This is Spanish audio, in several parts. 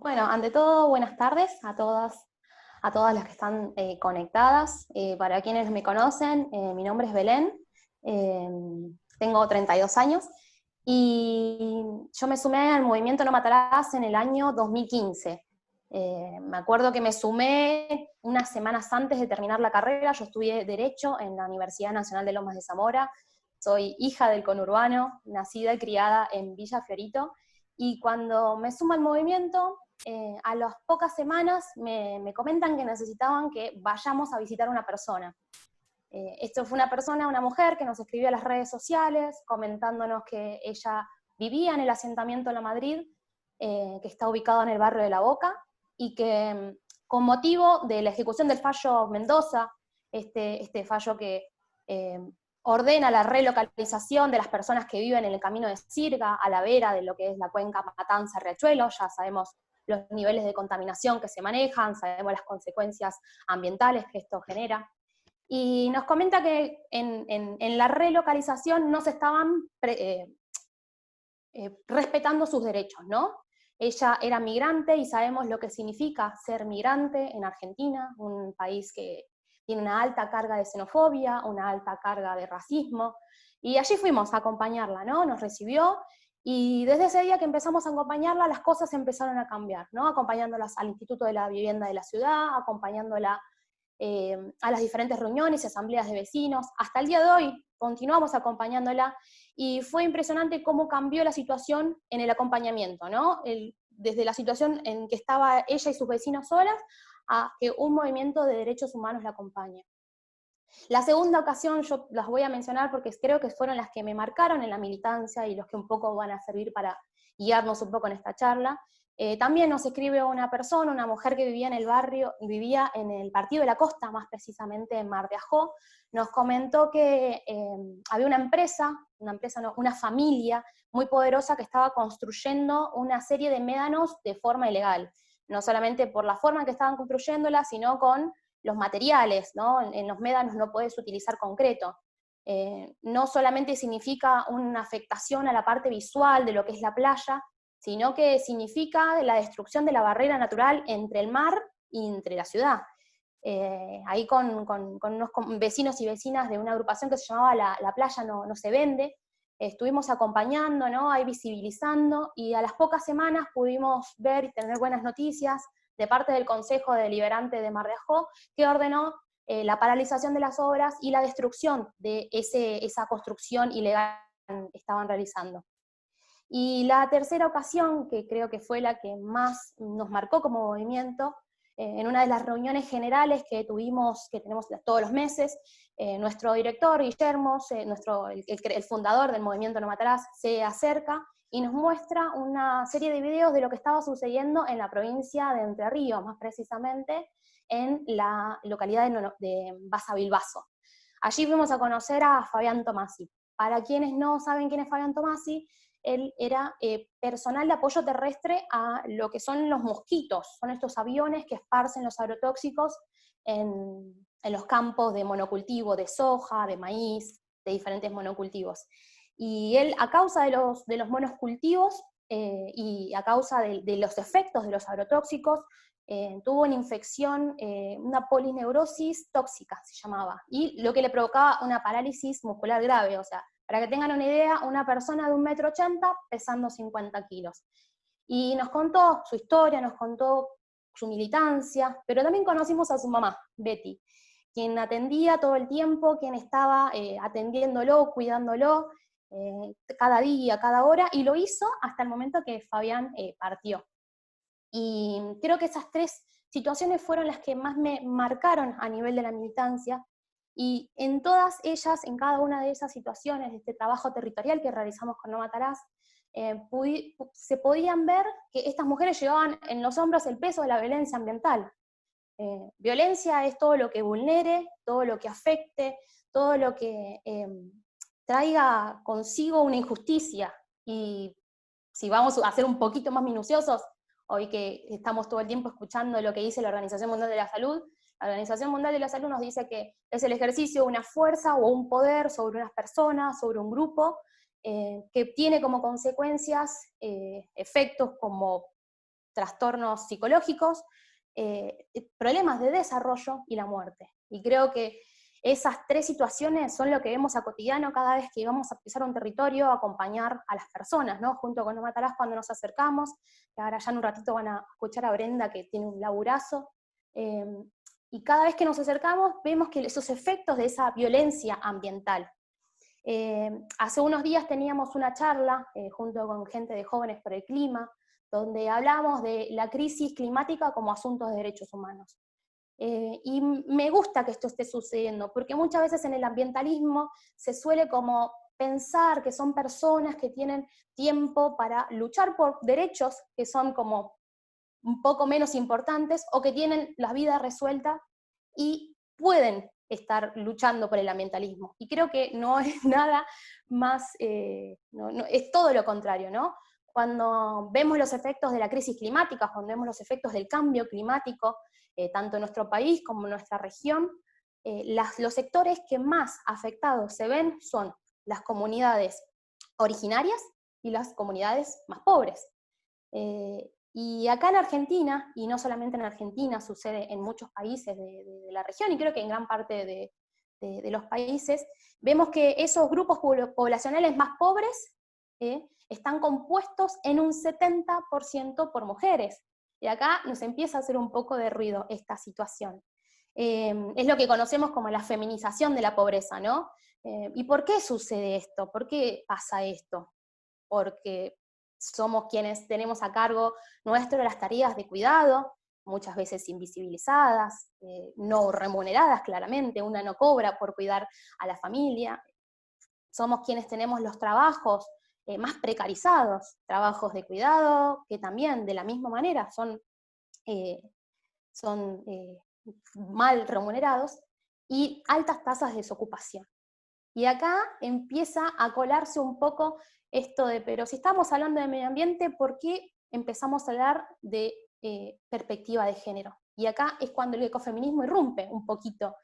Bueno, ante todo, buenas tardes a todas las que están conectadas. Para quienes me conocen, mi nombre es Belén, eh, tengo 32 años y yo me sumé al movimiento No Matarás en el año 2015. Me acuerdo que me sumé unas semanas antes de terminar la carrera. Yo estudié Derecho en la Universidad Nacional de Lomas de Zamora, soy hija del conurbano, nacida y criada en Villa Fiorito, y cuando me sumo al movimiento, a las pocas semanas me comentan que necesitaban que vayamos a visitar a una persona. Esto fue una persona, una mujer, que nos escribió a las redes sociales comentándonos que ella vivía en el asentamiento La Madrid, que está ubicado en el barrio de La Boca, y que con motivo de la ejecución del fallo Mendoza, este fallo que eh, ordena la relocalización de las personas que viven en el camino de Sirga, a la vera de lo que es la cuenca Matanza-Riachuelo, ya sabemos los niveles de contaminación que se manejan, sabemos las consecuencias ambientales que esto genera. Y nos comenta que en la relocalización no se estaban respetando sus derechos, ¿no? Ella era migrante y sabemos lo que significa ser migrante en Argentina, un país que tiene una alta carga de xenofobia, una alta carga de racismo, y allí fuimos a acompañarla, ¿no? Nos recibió, y desde ese día que empezamos a acompañarla, las cosas empezaron a cambiar, ¿no? Acompañándolas al Instituto de la Vivienda de la ciudad, acompañándola a las diferentes reuniones y asambleas de vecinos. Hasta el día de hoy continuamos acompañándola, y fue impresionante cómo cambió la situación en el acompañamiento, ¿no? Desde la situación en que estaba ella y sus vecinos solas, a que un movimiento de derechos humanos la acompañe. La segunda ocasión yo las voy a mencionar porque creo que fueron las que me marcaron en la militancia y los que un poco van a servir para guiarnos un poco en esta charla. También nos escribe una persona, una mujer que vivía en el barrio, vivía en el Partido de la Costa, más precisamente en Mar de Ajó. Nos comentó que había una familia muy poderosa que estaba construyendo una serie de médanos de forma ilegal. No solamente por la forma en que estaban construyéndola, sino con los materiales, ¿no? En los médanos no puedes utilizar concreto. No solamente significa una afectación a la parte visual de lo que es la playa, sino que significa la destrucción de la barrera natural entre el mar y entre la ciudad. Ahí con unos vecinos y vecinas de una agrupación que se llamaba La Playa no se vende, estuvimos acompañando, ¿no? Ahí visibilizando, y a las pocas semanas pudimos ver y tener buenas noticias de parte del Consejo Deliberante de Mar de Ajó, que ordenó la paralización de las obras y la destrucción de esa construcción ilegal que estaban realizando. Y la tercera ocasión, que creo que fue la que más nos marcó como movimiento, en una de las reuniones generales que tenemos todos los meses, nuestro director, Guillermo, el fundador del movimiento No Matarás, se acerca y nos muestra una serie de videos de lo que estaba sucediendo en la provincia de Entre Ríos, más precisamente en la localidad de Basavilbaso. Allí fuimos a conocer a Fabián Tomasi. Para quienes no saben quién es Fabián Tomasi, él era personal de apoyo terrestre a lo que son los mosquitos, son estos aviones que esparcen los agrotóxicos en los campos de monocultivo, de soja, de maíz, de diferentes monocultivos. Y él, a causa de los monocultivos y a causa de los efectos de los agrotóxicos, tuvo una infección, una polineurosis tóxica se llamaba, y lo que le provocaba una parálisis muscular grave. O sea, para que tengan una idea, una persona de 1,80 m pesando 50 kilos. Y nos contó su historia, nos contó su militancia, pero también conocimos a su mamá, Betty, quien atendía todo el tiempo, quien estaba atendiéndolo, cuidándolo, cada día, cada hora, y lo hizo hasta el momento que Fabián partió. Y creo que esas tres situaciones fueron las que más me marcaron a nivel de la militancia, y en todas ellas, en cada una de esas situaciones, de este trabajo territorial que realizamos con No Matarás, se podían ver que estas mujeres llevaban en los hombros el peso de la violencia ambiental. Violencia es todo lo que vulnere, todo lo que afecte, todo lo que traiga consigo una injusticia. Y si vamos a ser un poquito más minuciosos, hoy que estamos todo el tiempo escuchando lo que dice la Organización Mundial de la Salud, la Organización Mundial de la Salud nos dice que es el ejercicio de una fuerza o un poder sobre unas personas, sobre un grupo, que tiene como consecuencias efectos como trastornos psicológicos, problemas de desarrollo y la muerte. Y creo que esas tres situaciones son lo que vemos a cotidiano cada vez que vamos a pisar un territorio, a acompañar a las personas, ¿no? Junto con No Matarás cuando nos acercamos, que ahora ya en un ratito van a escuchar a Brenda que tiene un laburazo, y cada vez que nos acercamos vemos que esos efectos de esa violencia ambiental. Hace unos días teníamos una charla junto con gente de Jóvenes por el Clima, donde hablamos de la crisis climática como asunto de derechos humanos. Y me gusta que esto esté sucediendo, porque muchas veces en el ambientalismo se suele como pensar que son personas que tienen tiempo para luchar por derechos que son como un poco menos importantes, o que tienen la vida resuelta y pueden estar luchando por el ambientalismo. Y creo que no es nada más, es todo lo contrario, ¿no? Cuando vemos los efectos de la crisis climática, cuando vemos los efectos del cambio climático, tanto en nuestro país como en nuestra región, los sectores que más afectados se ven son las comunidades originarias y las comunidades más pobres. Y acá en Argentina, y no solamente en Argentina, sucede en muchos países de la región, y creo que en gran parte de los países, vemos que esos grupos poblacionales más pobres están compuestos en un 70% por mujeres. Y acá nos empieza a hacer un poco de ruido esta situación. Es lo que conocemos como la feminización de la pobreza, ¿no? ¿Y por qué sucede esto? ¿Por qué pasa esto? Porque somos quienes tenemos a cargo nuestro las tareas de cuidado, muchas veces invisibilizadas, no remuneradas claramente, una no cobra por cuidar a la familia. Somos quienes tenemos los trabajos más precarizados, trabajos de cuidado, que también de la misma manera son mal remunerados, y altas tasas de desocupación. Y acá empieza a colarse un poco esto de, pero si estamos hablando de medio ambiente, ¿por qué empezamos a hablar de perspectiva de género? Y acá es cuando el ecofeminismo irrumpe un poquito.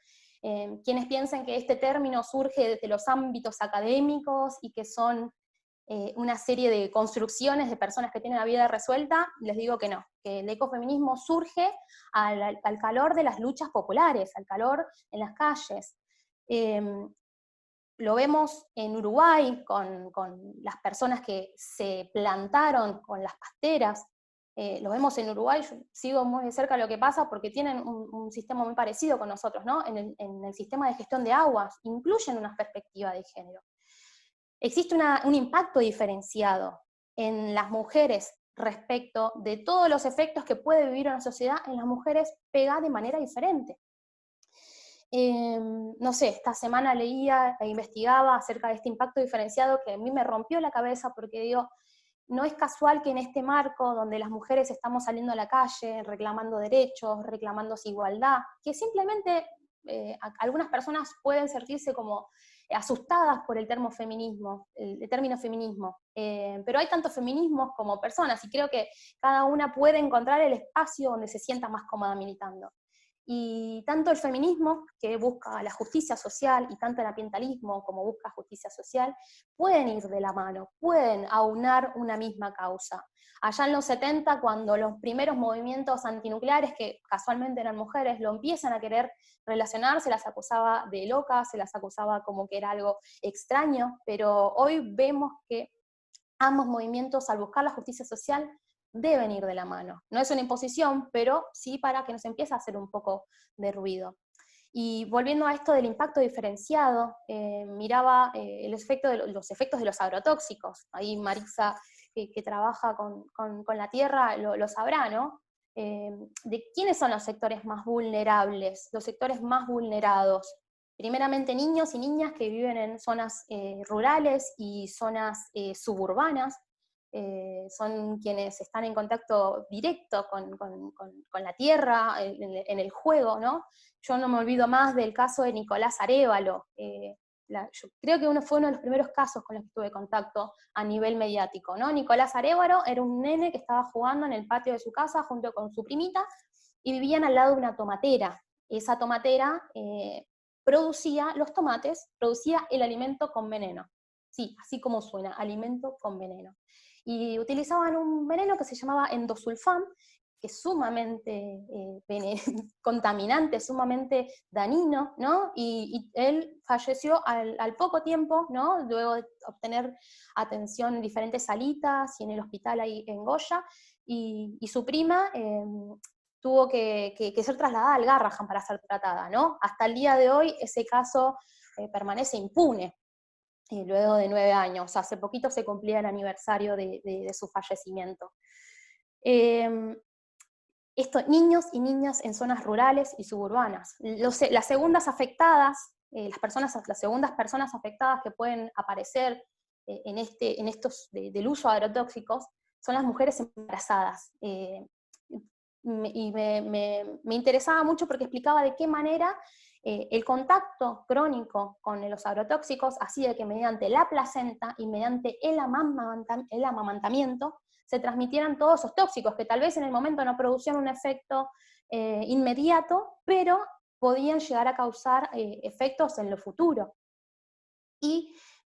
Quienes piensan que este término surge desde los ámbitos académicos y que son una serie de construcciones de personas que tienen la vida resuelta, les digo que no, que el ecofeminismo surge al calor de las luchas populares, al calor en las calles. Lo vemos en Uruguay con las personas que se plantaron con las pasteras. Lo vemos en Uruguay, yo sigo muy de cerca lo que pasa porque tienen un sistema muy parecido con nosotros, ¿no? En el sistema de gestión de aguas, incluyen una perspectiva de género. Existe un impacto diferenciado en las mujeres respecto de todos los efectos que puede vivir una sociedad. En las mujeres pega de manera diferente. No sé, esta semana leía e investigaba acerca de este impacto diferenciado que a mí me rompió la cabeza, porque digo, no es casual que en este marco donde las mujeres estamos saliendo a la calle, reclamando derechos, reclamando igualdad, que simplemente algunas personas pueden sentirse como asustadas por el término feminismo, pero hay tantos feminismos como personas, y creo que cada una puede encontrar el espacio donde se sienta más cómoda militando. Y tanto el feminismo, que busca la justicia social, y tanto el ambientalismo, como busca justicia social, pueden ir de la mano, pueden aunar una misma causa. Allá en los 70, cuando los primeros movimientos antinucleares, que casualmente eran mujeres, lo empiezan a querer relacionar, se las acusaba de locas, se las acusaba como que era algo extraño, pero hoy vemos que ambos movimientos, al buscar la justicia social, deben ir de la mano. No es una imposición, pero sí para que nos empiece a hacer un poco de ruido. Y volviendo a esto del impacto diferenciado, miraba los efectos de los agrotóxicos. Ahí Marisa, que trabaja con la tierra, lo sabrá, ¿no? De quiénes son los sectores más vulnerables, los sectores más vulnerados. Primeramente niños y niñas que viven en zonas rurales y zonas suburbanas, son quienes están en contacto directo con la tierra, en el juego, ¿no? Yo no me olvido más del caso de Nicolás Arévalo. Yo creo que fue uno de los primeros casos con los que tuve contacto a nivel mediático, ¿no? Nicolás Arévalo era un nene que estaba jugando en el patio de su casa junto con su primita, y vivían al lado de una tomatera. Esa tomatera producía los tomates, producía el alimento con veneno. Sí, así como suena, alimento con veneno. y utilizaban un veneno que se llamaba endosulfán, que es sumamente contaminante, sumamente dañino, ¿no? Y él falleció al poco tiempo, ¿no? Luego de obtener atención en diferentes salitas y en el hospital ahí en Goya, y su prima tuvo que ser trasladada al Garrahan para ser tratada, ¿no? Hasta el día de hoy ese caso permanece impune, luego de 9 años. Hace poquito se cumplía el aniversario de su fallecimiento. Niños y niñas en zonas rurales y suburbanas. Las segundas afectadas, las segundas personas afectadas que pueden aparecer en estos del uso de agrotóxicos son las mujeres embarazadas. Me interesaba mucho porque explicaba de qué manera el contacto crónico con los agrotóxicos hacía que mediante la placenta y mediante el amamantamiento se transmitieran todos esos tóxicos, que tal vez en el momento no producían un efecto inmediato, pero podían llegar a causar efectos en lo futuro. Y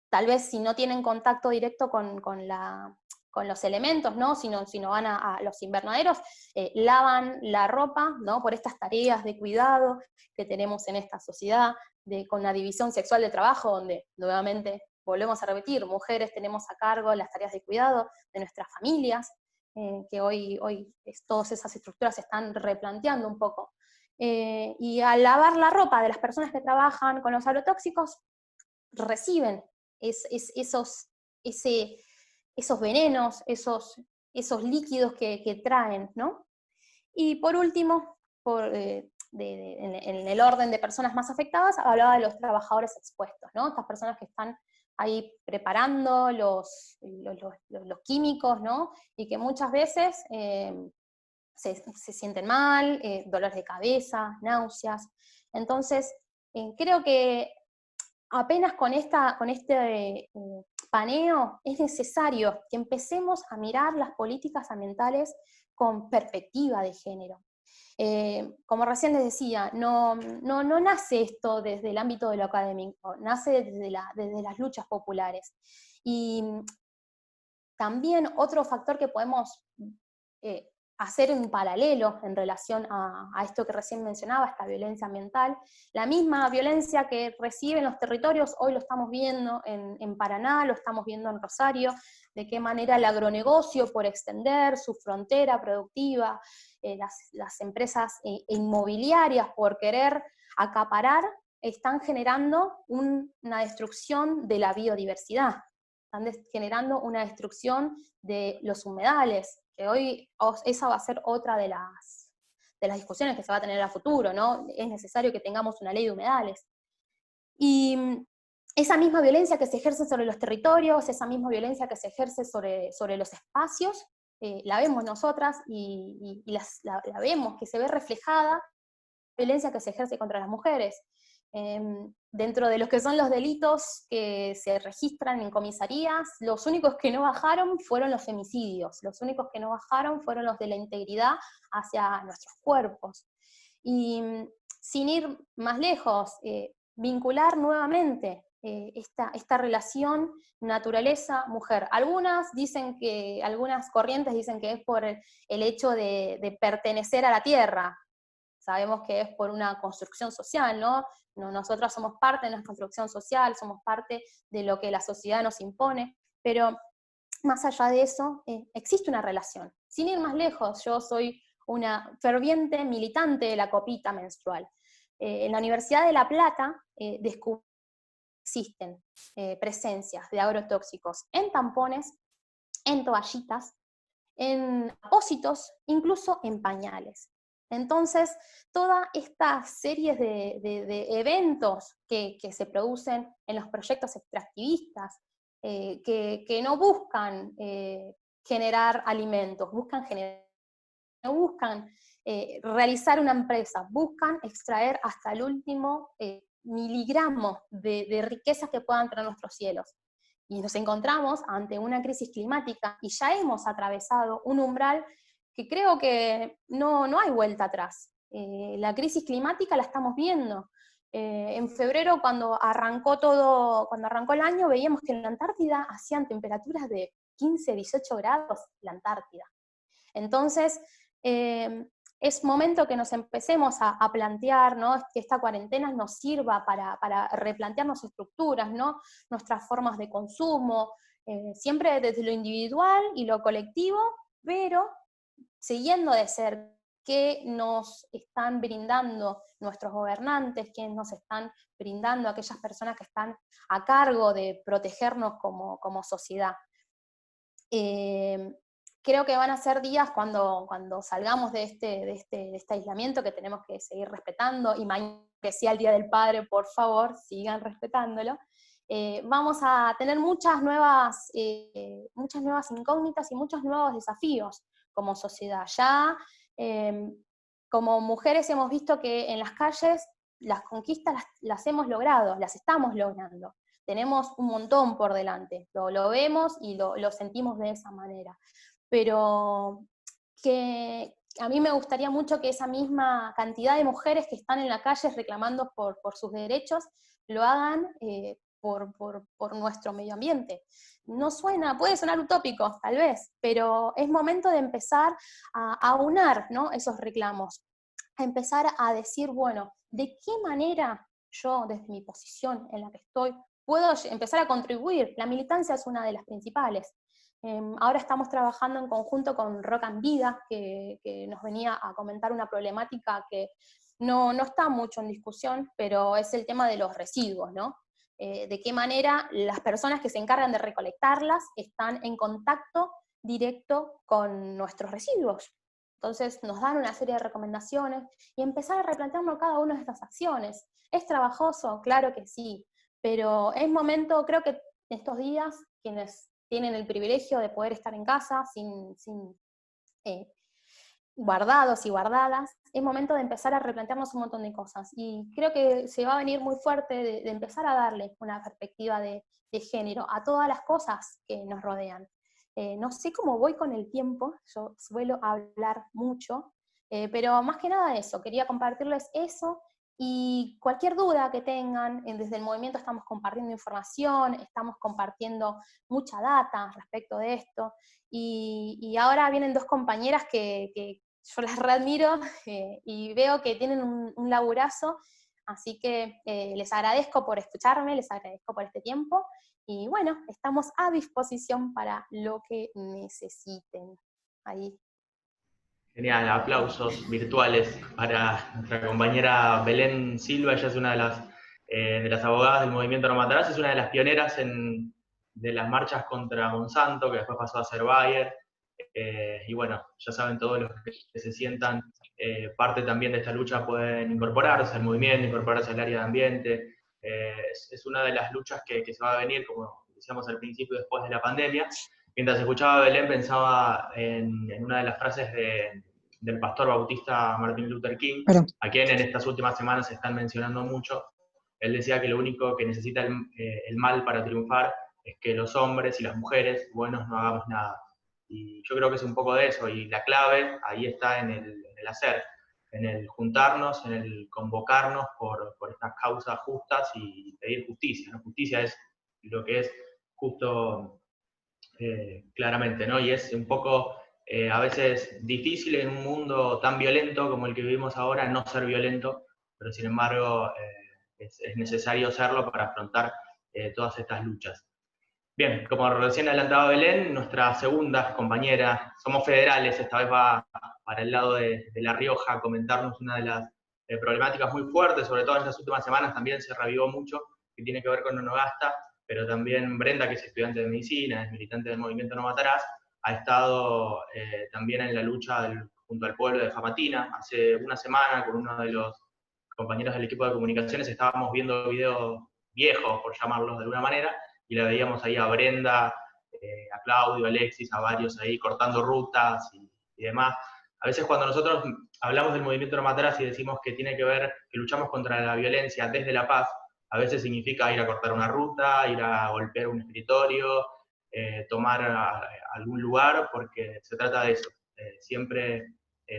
tal vez si no tienen contacto directo con los elementos, ¿no? Si no van a los invernaderos, lavan la ropa, ¿no? Por estas tareas de cuidado que tenemos en esta sociedad, con la división sexual de trabajo, donde nuevamente volvemos a repetir, mujeres tenemos a cargo las tareas de cuidado de nuestras familias, que hoy todas esas estructuras se están replanteando un poco. Y al lavar la ropa de las personas que trabajan con los agrotóxicos, reciben esos venenos, esos líquidos que traen, ¿no? Y por último, en el orden de personas más afectadas, hablaba de los trabajadores expuestos, ¿no? Estas personas que están ahí preparando los químicos, ¿no? Y que muchas veces se sienten mal, dolores de cabeza, náuseas. Entonces, creo que apenas con este paneo es necesario que empecemos a mirar las políticas ambientales con perspectiva de género. Como recién les decía, no nace esto desde el ámbito de lo académico, nace desde las luchas populares. Y también otro factor que podemos hacer un paralelo en relación a esto que recién mencionaba, esta violencia ambiental, la misma violencia que reciben los territorios, hoy lo estamos viendo en Paraná, lo estamos viendo en Rosario, de qué manera el agronegocio, por extender su frontera productiva, las empresas inmobiliarias, por querer acaparar, están generando una destrucción de la biodiversidad, están generando una destrucción de los humedales, que hoy esa va a ser otra de las discusiones que se va a tener a futuro, ¿no? Es necesario que tengamos una ley de humedales. Y esa misma violencia que se ejerce sobre los territorios, esa misma violencia que se ejerce sobre los espacios, la vemos nosotras y la vemos, que se ve reflejada la violencia que se ejerce contra las mujeres. Dentro de los que son los delitos que se registran en comisarías, los únicos que no bajaron fueron los femicidios, los únicos que no bajaron fueron los de la integridad hacia nuestros cuerpos. Y sin ir más lejos, vincular nuevamente esta relación naturaleza-mujer. Algunas corrientes dicen que es por el hecho de pertenecer a la tierra. Sabemos que es por una construcción social, ¿no? Nosotros somos parte de una construcción social, somos parte de lo que la sociedad nos impone, pero más allá de eso, existe una relación. Sin ir más lejos, yo soy una ferviente militante de la copita menstrual. En la Universidad de La Plata descubrí que existen presencias de agrotóxicos en tampones, en toallitas, en apósitos, incluso en pañales. Entonces, toda esta serie de eventos que se producen en los proyectos extractivistas, que no buscan generar alimentos, no buscan realizar una empresa, buscan extraer hasta el último miligramo de riquezas que puedan traer nuestros cielos. Y nos encontramos ante una crisis climática y ya hemos atravesado un umbral que creo que no hay vuelta atrás. La crisis climática la estamos viendo. En febrero, cuando arrancó el año, veíamos que en la Antártida hacían temperaturas de 15, 18 grados, la Antártida. Entonces, es momento que nos empecemos a plantear, ¿no? Que esta cuarentena nos sirva para replantearnos estructuras, ¿no? Nuestras formas de consumo, siempre desde lo individual y lo colectivo, pero siguiendo de ser qué nos están brindando nuestros gobernantes, qué nos están brindando aquellas personas que están a cargo de protegernos como sociedad. Creo que van a ser días cuando salgamos de este aislamiento que tenemos que seguir respetando, y mañana que sea el Día del Padre, por favor, sigan respetándolo. Vamos a tener muchas nuevas incógnitas y muchos nuevos desafíos como sociedad. Ya como mujeres hemos visto que en las calles las conquistas las hemos logrado, las estamos logrando. Tenemos un montón por delante, lo vemos y lo sentimos de esa manera. Pero que a mí me gustaría mucho que esa misma cantidad de mujeres que están en la calle reclamando por sus derechos, lo hagan por nuestro medio ambiente. No puede sonar utópico, tal vez, pero es momento de empezar a aunar, ¿no?, esos reclamos, a empezar a decir, bueno, ¿de qué manera yo, desde mi posición en la que estoy, puedo empezar a contribuir? La militancia es una de las principales. Ahora estamos trabajando en conjunto con Rock and Vida, que nos venía a comentar una problemática que no está mucho en discusión, pero es el tema de los residuos, ¿no? De qué manera las personas que se encargan de recolectarlas están en contacto directo con nuestros residuos. Entonces nos dan una serie de recomendaciones y empezar a replantearnos cada una de estas acciones. ¿Es trabajoso? Claro que sí, pero es momento, creo que estos días, quienes tienen el privilegio de poder estar en casa sin guardados y guardadas, es momento de empezar a replantearnos un montón de cosas. Y creo que se va a venir muy fuerte de empezar a darle una perspectiva de género a todas las cosas que nos rodean. No sé cómo voy con el tiempo, yo suelo hablar mucho, pero más que nada eso, quería compartirles eso, y cualquier duda que tengan, desde el movimiento estamos compartiendo información, estamos compartiendo mucha data respecto de esto, y ahora vienen dos compañeras que yo las readmiro y veo que tienen un laburazo, así que les agradezco por escucharme, les agradezco por este tiempo, y bueno, estamos a disposición para lo que necesiten. Ahí. Genial, aplausos virtuales para nuestra compañera Belén Silva. Ella es una de las abogadas del movimiento No Matarás, es una de las pioneras de las marchas contra Monsanto, que después pasó a ser Bayer. Y bueno, ya saben, todos los que se sientan parte también de esta lucha pueden incorporarse al movimiento, incorporarse al área de ambiente. Es una de las luchas que se va a venir, como decíamos al principio, después de la pandemia. Mientras escuchaba a Belén pensaba en una de las frases del pastor bautista Martin Luther King, a quien en estas últimas semanas se están mencionando mucho. Él decía que lo único que necesita el mal para triunfar es que los hombres y las mujeres buenos no hagamos nada. Y yo creo que es un poco de eso, y la clave ahí está en el hacer, en el juntarnos, en el convocarnos por estas causas justas y pedir justicia, ¿no? Justicia es lo que es justo claramente, ¿no? Y es un poco a veces difícil en un mundo tan violento como el que vivimos ahora no ser violento, pero sin embargo es necesario serlo para afrontar todas estas luchas. Bien, como recién adelantaba Belén, nuestra segunda compañera, somos federales, esta vez va para el lado de La Rioja a comentarnos una de las problemáticas muy fuertes, sobre todo en estas últimas semanas también se reavivó mucho, que tiene que ver con Onogasta, pero también Brenda, que es estudiante de medicina, es militante del movimiento No Matarás, ha estado también en la lucha junto al pueblo de Famatina. Hace una semana, con uno de los compañeros del equipo de comunicaciones, estábamos viendo videos viejos, por llamarlos de alguna manera, y la veíamos ahí a Brenda, a Claudio, a Alexis, a varios ahí cortando rutas y demás. A veces cuando nosotros hablamos del movimiento No Matarás y decimos que tiene que ver, que luchamos contra la violencia desde la paz, a veces significa ir a cortar una ruta, ir a golpear un escritorio, tomar algún lugar, porque se trata de eso, siempre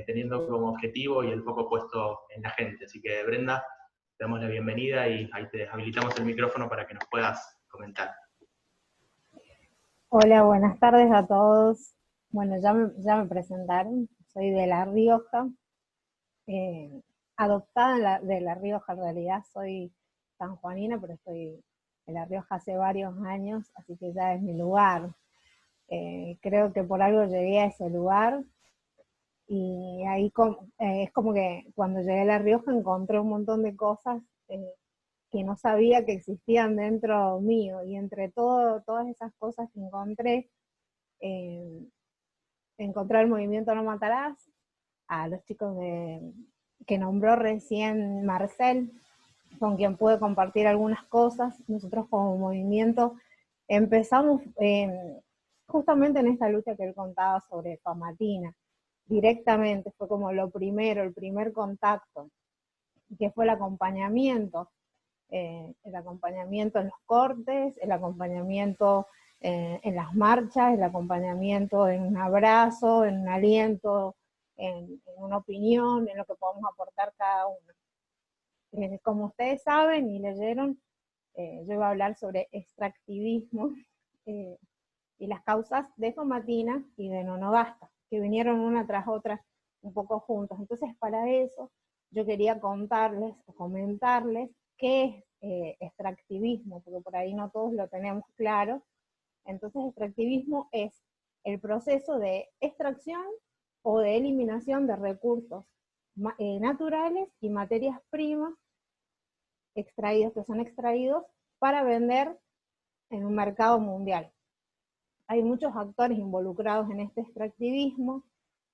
teniendo como objetivo y el foco puesto en la gente. Así que Brenda, te damos la bienvenida y ahí te habilitamos el micrófono para que nos puedas comentar. Hola, buenas tardes a todos. Bueno, ya me presentaron, soy de La Rioja, eh, adoptada de La Rioja, en realidad soy sanjuanina, pero estoy en La Rioja hace varios años, así que ya es mi lugar. Creo que por algo llegué a ese lugar y ahí es como que cuando llegué a La Rioja encontré un montón de cosas que no sabía que existían dentro mío, y entre todas esas cosas que eh, encontré el movimiento No Matarás, a los chicos que nombró recién Marcel, con quien pude compartir algunas cosas. Nosotros como movimiento empezamos justamente en esta lucha que él contaba sobre Famatina, directamente, fue como lo primero, el primer contacto, que fue el acompañamiento en los cortes, el acompañamiento en las marchas, el acompañamiento en un abrazo, en un aliento, en una opinión, en lo que podemos aportar cada uno. Como ustedes saben y leyeron, yo iba a hablar sobre extractivismo eh, y las causas de Famatina y de Nonogasta, que vinieron una tras otra un poco juntos. Entonces, para eso, yo quería contarles o comentarles qué es extractivismo, porque por ahí no todos lo tenemos claro. Entonces, extractivismo es el proceso de extracción o de eliminación de recursos naturales y materias primas extraídos, que son extraídos para vender en un mercado mundial. Hay muchos actores involucrados en este extractivismo,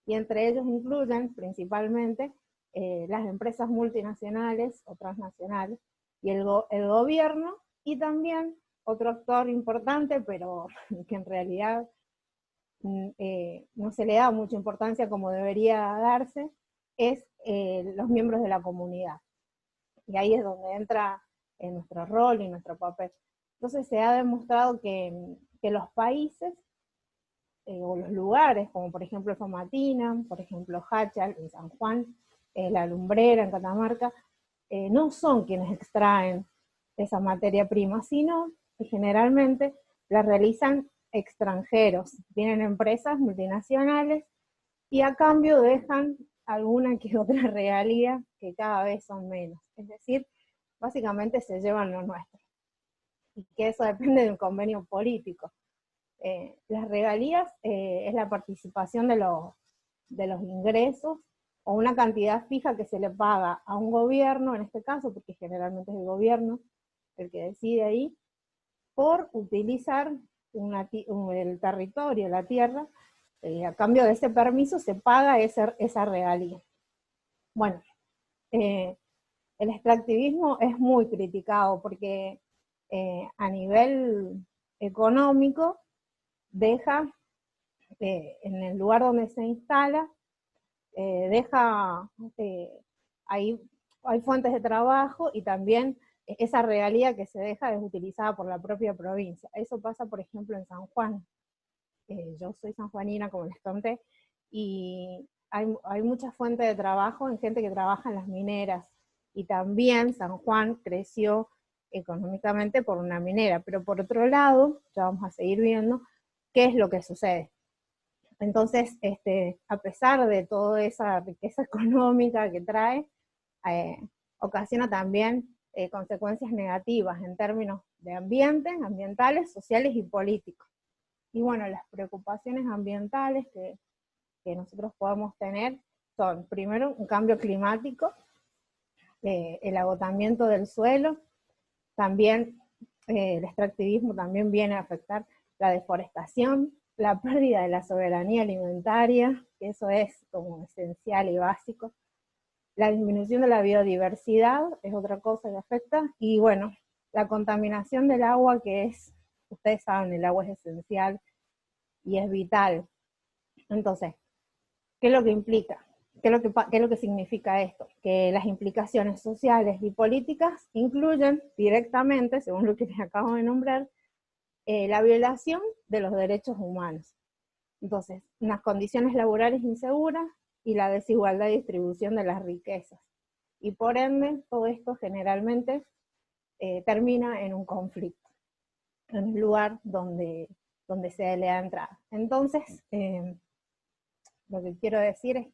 y entre ellos incluyen principalmente las empresas multinacionales o transnacionales y el gobierno, y también otro actor importante, pero que en realidad no se le da mucha importancia como debería darse, es los miembros de la comunidad. Y ahí es donde entra nuestro rol y nuestro papel. Entonces se ha demostrado que los países o los lugares, como por ejemplo Famatina, por ejemplo Hachal en San Juan, La Lumbrera en Catamarca, no son quienes extraen esa materia prima, sino que generalmente la realizan extranjeros, vienen empresas multinacionales y a cambio dejan alguna que otra regalía, que cada vez son menos. Es decir, básicamente se llevan lo nuestro. Y que eso depende de un convenio político. Las regalías es la participación de los ingresos o una cantidad fija que se le paga a un gobierno, en este caso, porque generalmente es el gobierno el que decide ahí, por utilizar el territorio, la tierra. A cambio de ese permiso se paga esa regalía. Bueno, el extractivismo es muy criticado porque a nivel económico deja en el lugar donde se instala, deja ahí hay fuentes de trabajo, y también esa regalía que se deja es utilizada por la propia provincia. Eso pasa, por ejemplo, en San Juan. Yo soy sanjuanina, como les conté, y hay muchas fuentes de trabajo en gente que trabaja en las mineras, y también San Juan creció económicamente por una minera, pero por otro lado, ya vamos a seguir viendo qué es lo que sucede. Entonces, a pesar de toda esa riqueza económica que trae, eh, ocasiona también consecuencias negativas en términos de ambientales, sociales y políticos. Y bueno, las preocupaciones ambientales que nosotros podemos tener son, primero, un cambio climático, el agotamiento del suelo, también el extractivismo también viene a afectar la deforestación, la pérdida de la soberanía alimentaria, que eso es como esencial y básico, la disminución de la biodiversidad es otra cosa que afecta, y bueno, la contaminación del agua, que es, ustedes saben, el agua es esencial y es vital. Entonces, ¿qué es lo que implica? ¿Qué es lo que significa esto? Que las implicaciones sociales y políticas incluyen directamente, según lo que les acabo de nombrar, la violación de los derechos humanos. Entonces, unas condiciones laborales inseguras y la desigualdad de distribución de las riquezas. Y por ende, todo esto generalmente termina en un conflicto, en un lugar donde donde se le da entrada. Entonces, lo que quiero decir es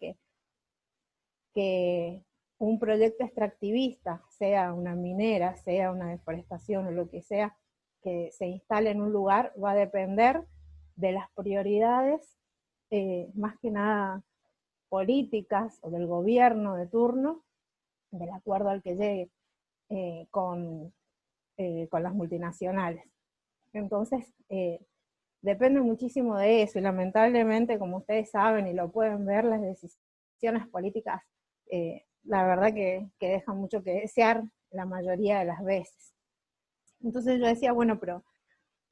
que un proyecto extractivista, sea una minera, sea una deforestación o lo que sea, que se instale en un lugar, va a depender de las prioridades, más que nada políticas o del gobierno de turno, del acuerdo al que llegue con las multinacionales. Entonces, depende muchísimo de eso, y lamentablemente, como ustedes saben y lo pueden ver, las decisiones políticas, la verdad que dejan mucho que desear la mayoría de las veces. Entonces yo decía, bueno, pero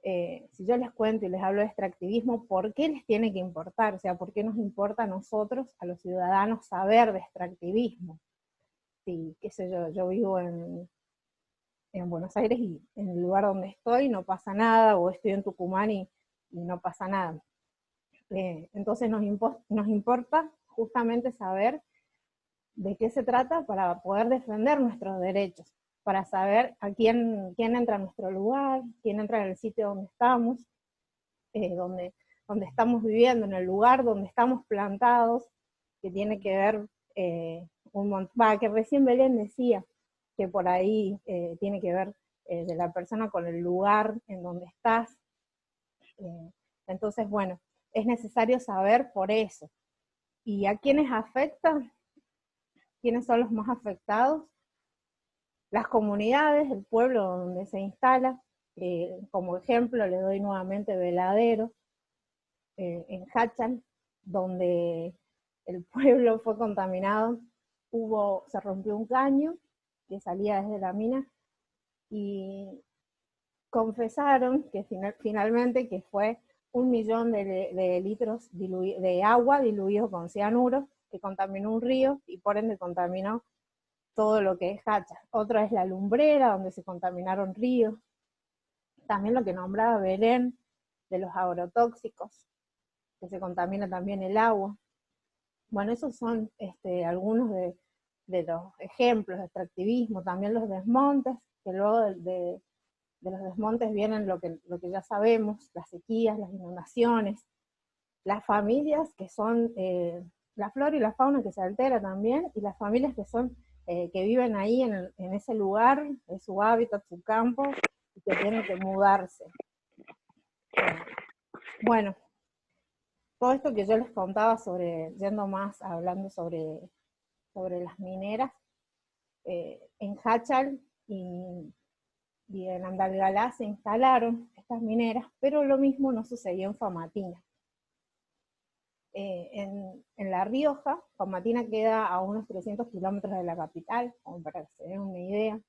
si yo les cuento y les hablo de extractivismo, ¿por qué les tiene que importar? O sea, ¿por qué nos importa a nosotros, a los ciudadanos, saber de extractivismo? Sí, qué sé yo vivo en Buenos Aires y en el lugar donde estoy no pasa nada, o estoy en Tucumán y no pasa nada. Entonces nos importa justamente saber de qué se trata para poder defender nuestros derechos, para saber a quién entra a nuestro lugar, quién entra en el sitio donde estamos, donde estamos viviendo, en el lugar donde estamos plantados, que tiene que ver que recién Belén decía, que por ahí tiene que ver de la persona con el lugar en donde estás. Entonces, bueno, es necesario saber por eso. ¿Y a quiénes afecta? ¿Quiénes son los más afectados? Las comunidades, el pueblo donde se instala. Como ejemplo le doy nuevamente Veladero, en Hachal, donde el pueblo fue contaminado, se rompió un caño que salía desde la mina, y confesaron que finalmente que fue 1 millón de litros de agua diluido con cianuro, que contaminó un río y por ende contaminó todo lo que es Hachal. Otra es la Lumbrera, donde se contaminaron ríos. También lo que nombraba Belén, de los agrotóxicos, que se contamina también el agua. Bueno, esos son algunos de los ejemplos de extractivismo. También los desmontes, que luego de los desmontes vienen lo que ya sabemos, las sequías, las inundaciones, las familias que son, la flora y la fauna que se altera también, y las familias que son, que viven ahí en ese lugar, en su hábitat, su campo, y que tienen que mudarse. Bueno, todo esto que yo les contaba hablando sobre las mineras, en Hachal y en Andalgalá se instalaron estas mineras, pero lo mismo no sucedió en Famatina. En La Rioja, Famatina queda a unos 300 kilómetros de la capital, como para que se den una idea,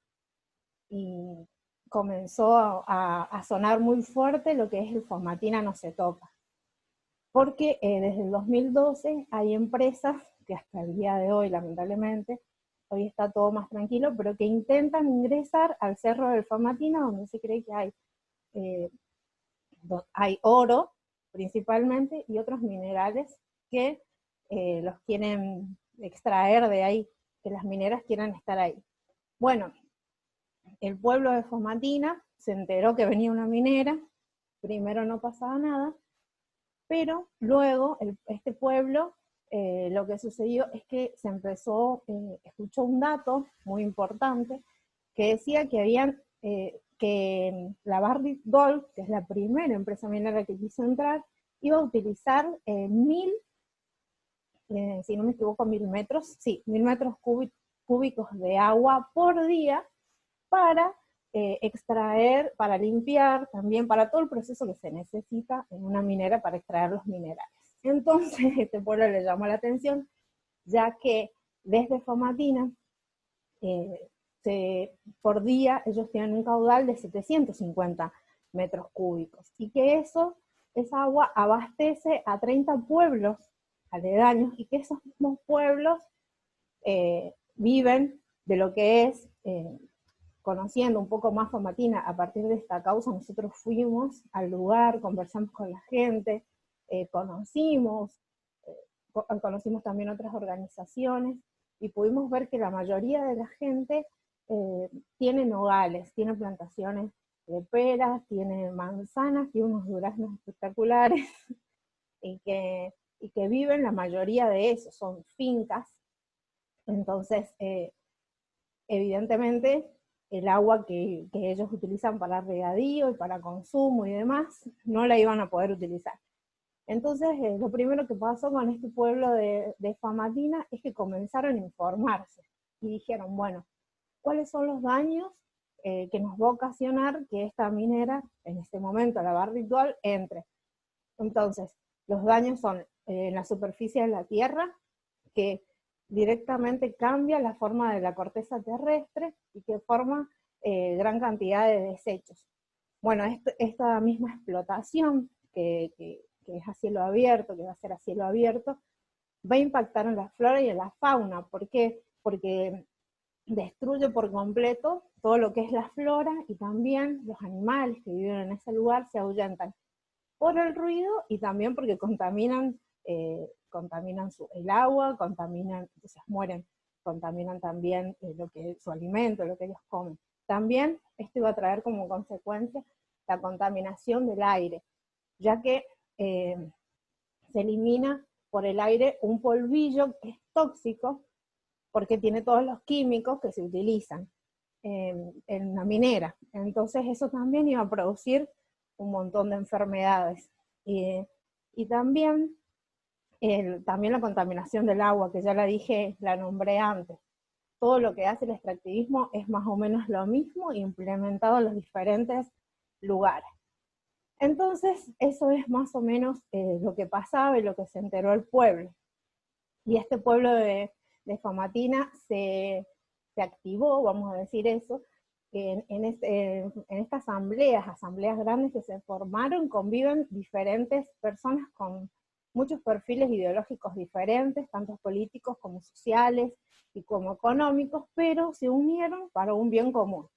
y comenzó a sonar muy fuerte lo que es el Famatina no se toca, porque desde el 2012 hay empresas que hasta el día de hoy, lamentablemente, hoy está todo más tranquilo, pero que intentan ingresar al Cerro del Famatina, donde se cree que hay oro, principalmente, y otros minerales que los quieren extraer de ahí, que las mineras quieran estar ahí. Bueno, el pueblo de Famatina se enteró que venía una minera, primero no pasaba nada, pero luego este pueblo, lo que sucedió es que se escuchó un dato muy importante, que decía que habían, que la Barrick Gold, que es la primera empresa minera que quiso entrar, iba a utilizar 1000, si no me equivoco, 1000 metros, sí, 1000 metros cúbicos de agua por día para extraer, para limpiar, también para todo el proceso que se necesita en una minera para extraer los minerales. Entonces, este pueblo le llamó la atención, ya que desde Famatina, por día, ellos tienen un caudal de 750 metros cúbicos, y que esa agua abastece a 30 pueblos aledaños, y que esos mismos pueblos viven de lo que es, conociendo un poco más Famatina. A partir de esta causa nosotros fuimos al lugar, conversamos con la gente, conocimos también otras organizaciones, y pudimos ver que la mayoría de la gente tiene nogales, tiene plantaciones peras, tiene manzanas, tiene unos duraznos espectaculares, y que viven la mayoría de eso, son fincas. Entonces, evidentemente, el agua que ellos utilizan para regadío y para consumo y demás, no la iban a poder utilizar. Entonces, lo primero que pasó con este pueblo de Famatina es que comenzaron a informarse y dijeron, bueno, ¿cuáles son los daños que nos va a ocasionar que esta minera, en este momento la Barritual, entre? Entonces, los daños son en la superficie de la Tierra, que directamente cambia la forma de la corteza terrestre y que forma gran cantidad de desechos. Bueno, esta misma explotación que es a cielo abierto, que va a ser a cielo abierto, va a impactar en la flora y en la fauna. ¿Por qué? Porque destruye por completo todo lo que es la flora, y también los animales que viven en ese lugar se ahuyentan por el ruido y también porque contaminan, el agua, entonces mueren, contaminan también su alimento, lo que ellos comen. También esto iba a traer como consecuencia la contaminación del aire, ya que se elimina por el aire un polvillo que es tóxico, porque tiene todos los químicos que se utilizan en una minera. Entonces eso también iba a producir un montón de enfermedades. Y también, también la contaminación del agua, que ya la dije, la nombré antes. Todo lo que hace el extractivismo es más o menos lo mismo, implementado en los diferentes lugares. Entonces, eso es más o menos lo que pasaba y lo que se enteró el pueblo. Y este pueblo de Famatina se activó, vamos a decir eso, en estas asambleas grandes que se formaron, conviven diferentes personas con muchos perfiles ideológicos diferentes, tanto políticos como sociales y como económicos, pero se unieron para un bien común.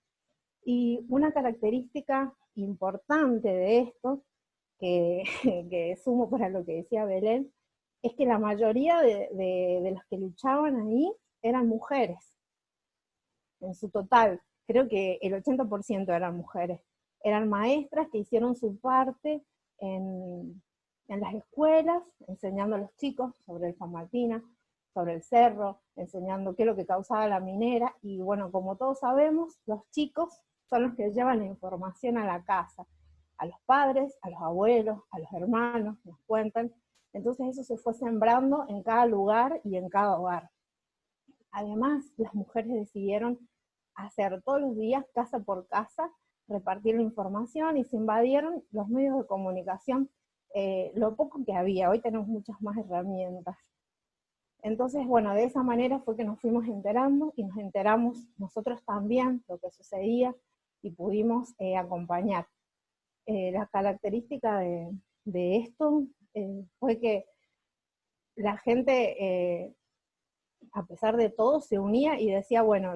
Y una característica importante de esto, que sumo para lo que decía Belén, es que la mayoría de los que luchaban ahí eran mujeres, en su total. Creo que el 80% eran mujeres. Eran maestras que hicieron su parte en las escuelas, enseñando a los chicos sobre el Famatina, sobre el cerro, enseñando qué es lo que causaba la minera. Y bueno, como todos sabemos, los chicos son los que llevan la información a la casa, a los padres, a los abuelos, a los hermanos, nos cuentan. Entonces eso se fue sembrando en cada lugar y en cada hogar. Además, las mujeres decidieron hacer todos los días, casa por casa, repartir la información, y se invadieron los medios de comunicación, lo poco que había. Hoy tenemos muchas más herramientas. Entonces, bueno, de esa manera fue que nos fuimos enterando, y nos enteramos nosotros también lo que sucedía, y pudimos acompañar. La característica de esto fue que la gente, a pesar de todo, se unía y decía, bueno,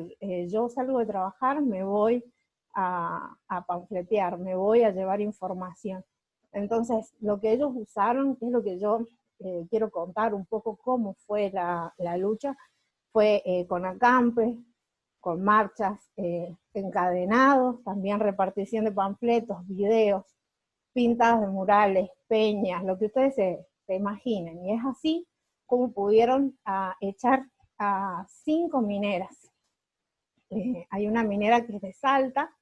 yo salgo de trabajar, me voy a panfletear, me voy a llevar información. Entonces, lo que ellos usaron, que es lo que yo quiero contar un poco cómo fue la lucha, fue con acampes, con marchas, encadenados, también repartición de panfletos, videos, pintadas de murales, peñas, lo que ustedes se imaginen. Y es así como pudieron echar a 5 mineras. Hay una minera que es de Salta,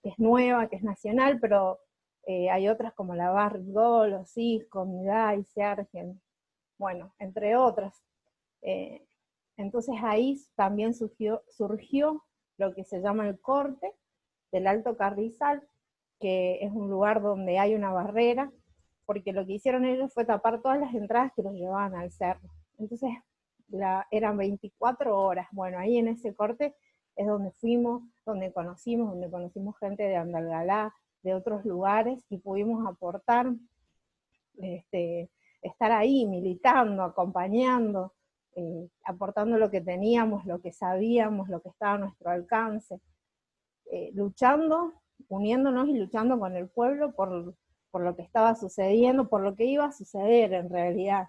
que es nueva, que es nacional, pero hay otras como la Barritual, Osisco, Midai, Sergen, bueno, entre otras. Entonces ahí también surgió lo que se llama el corte del Alto Carrizal, que es un lugar donde hay una barrera, porque lo que hicieron ellos fue tapar todas las entradas que los llevaban al cerro. Entonces eran 24 horas. Bueno, ahí en ese corte es donde fuimos, donde conocimos gente de Andalgalá, de otros lugares, y pudimos aportar, estar ahí militando, acompañando, aportando lo que teníamos, lo que sabíamos, lo que estaba a nuestro alcance, luchando, uniéndonos y luchando con el pueblo por lo que estaba sucediendo, por lo que iba a suceder en realidad.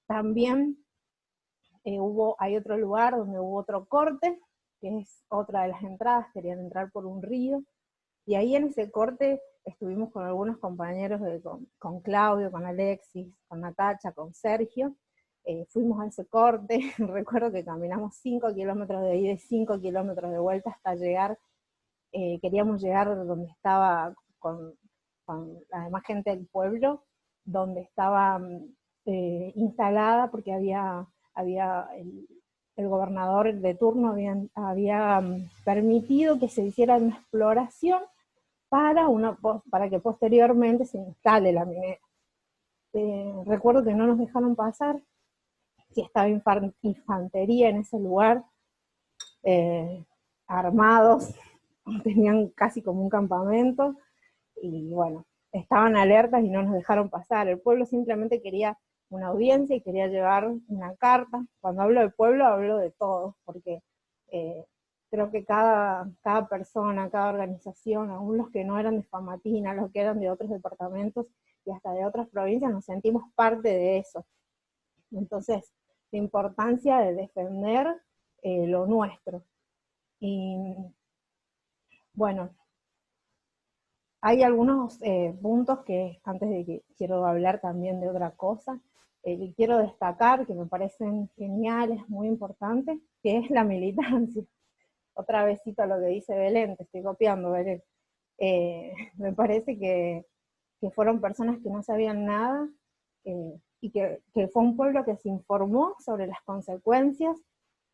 También hay otro lugar donde hubo otro corte, que es otra de las entradas, querían entrar por un río, Y ahí en ese corte estuvimos con algunos compañeros, con Claudio, con Alexis, con Natacha, con Sergio, fuimos a ese corte, recuerdo que caminamos 5 kilómetros de ida y 5 kilómetros de vuelta hasta llegar, queríamos llegar donde estaba con la demás gente del pueblo, donde estaba instalada, porque había el gobernador de turno había permitido que se hiciera una exploración para que posteriormente se instale la minera. Recuerdo que no nos dejaron pasar, si estaba infantería en ese lugar, armados, tenían casi como un campamento, y bueno, estaban alertas y no nos dejaron pasar. El pueblo simplemente quería una audiencia y quería llevar una carta. Cuando hablo de pueblo, hablo de todos, porque creo que cada persona, cada organización, aún los que no eran de Famatina, los que eran de otros departamentos y hasta de otras provincias, nos sentimos parte de eso. Entonces, la importancia de defender lo nuestro. Y bueno, hay algunos puntos que, antes de que quiero hablar también de otra cosa, que quiero destacar, que me parecen geniales, muy importantes, que es la militancia. Otra vez cito lo que dice Belén, te estoy copiando, Belén. Me parece que fueron personas que no sabían nada, y que fue un pueblo que se informó sobre las consecuencias,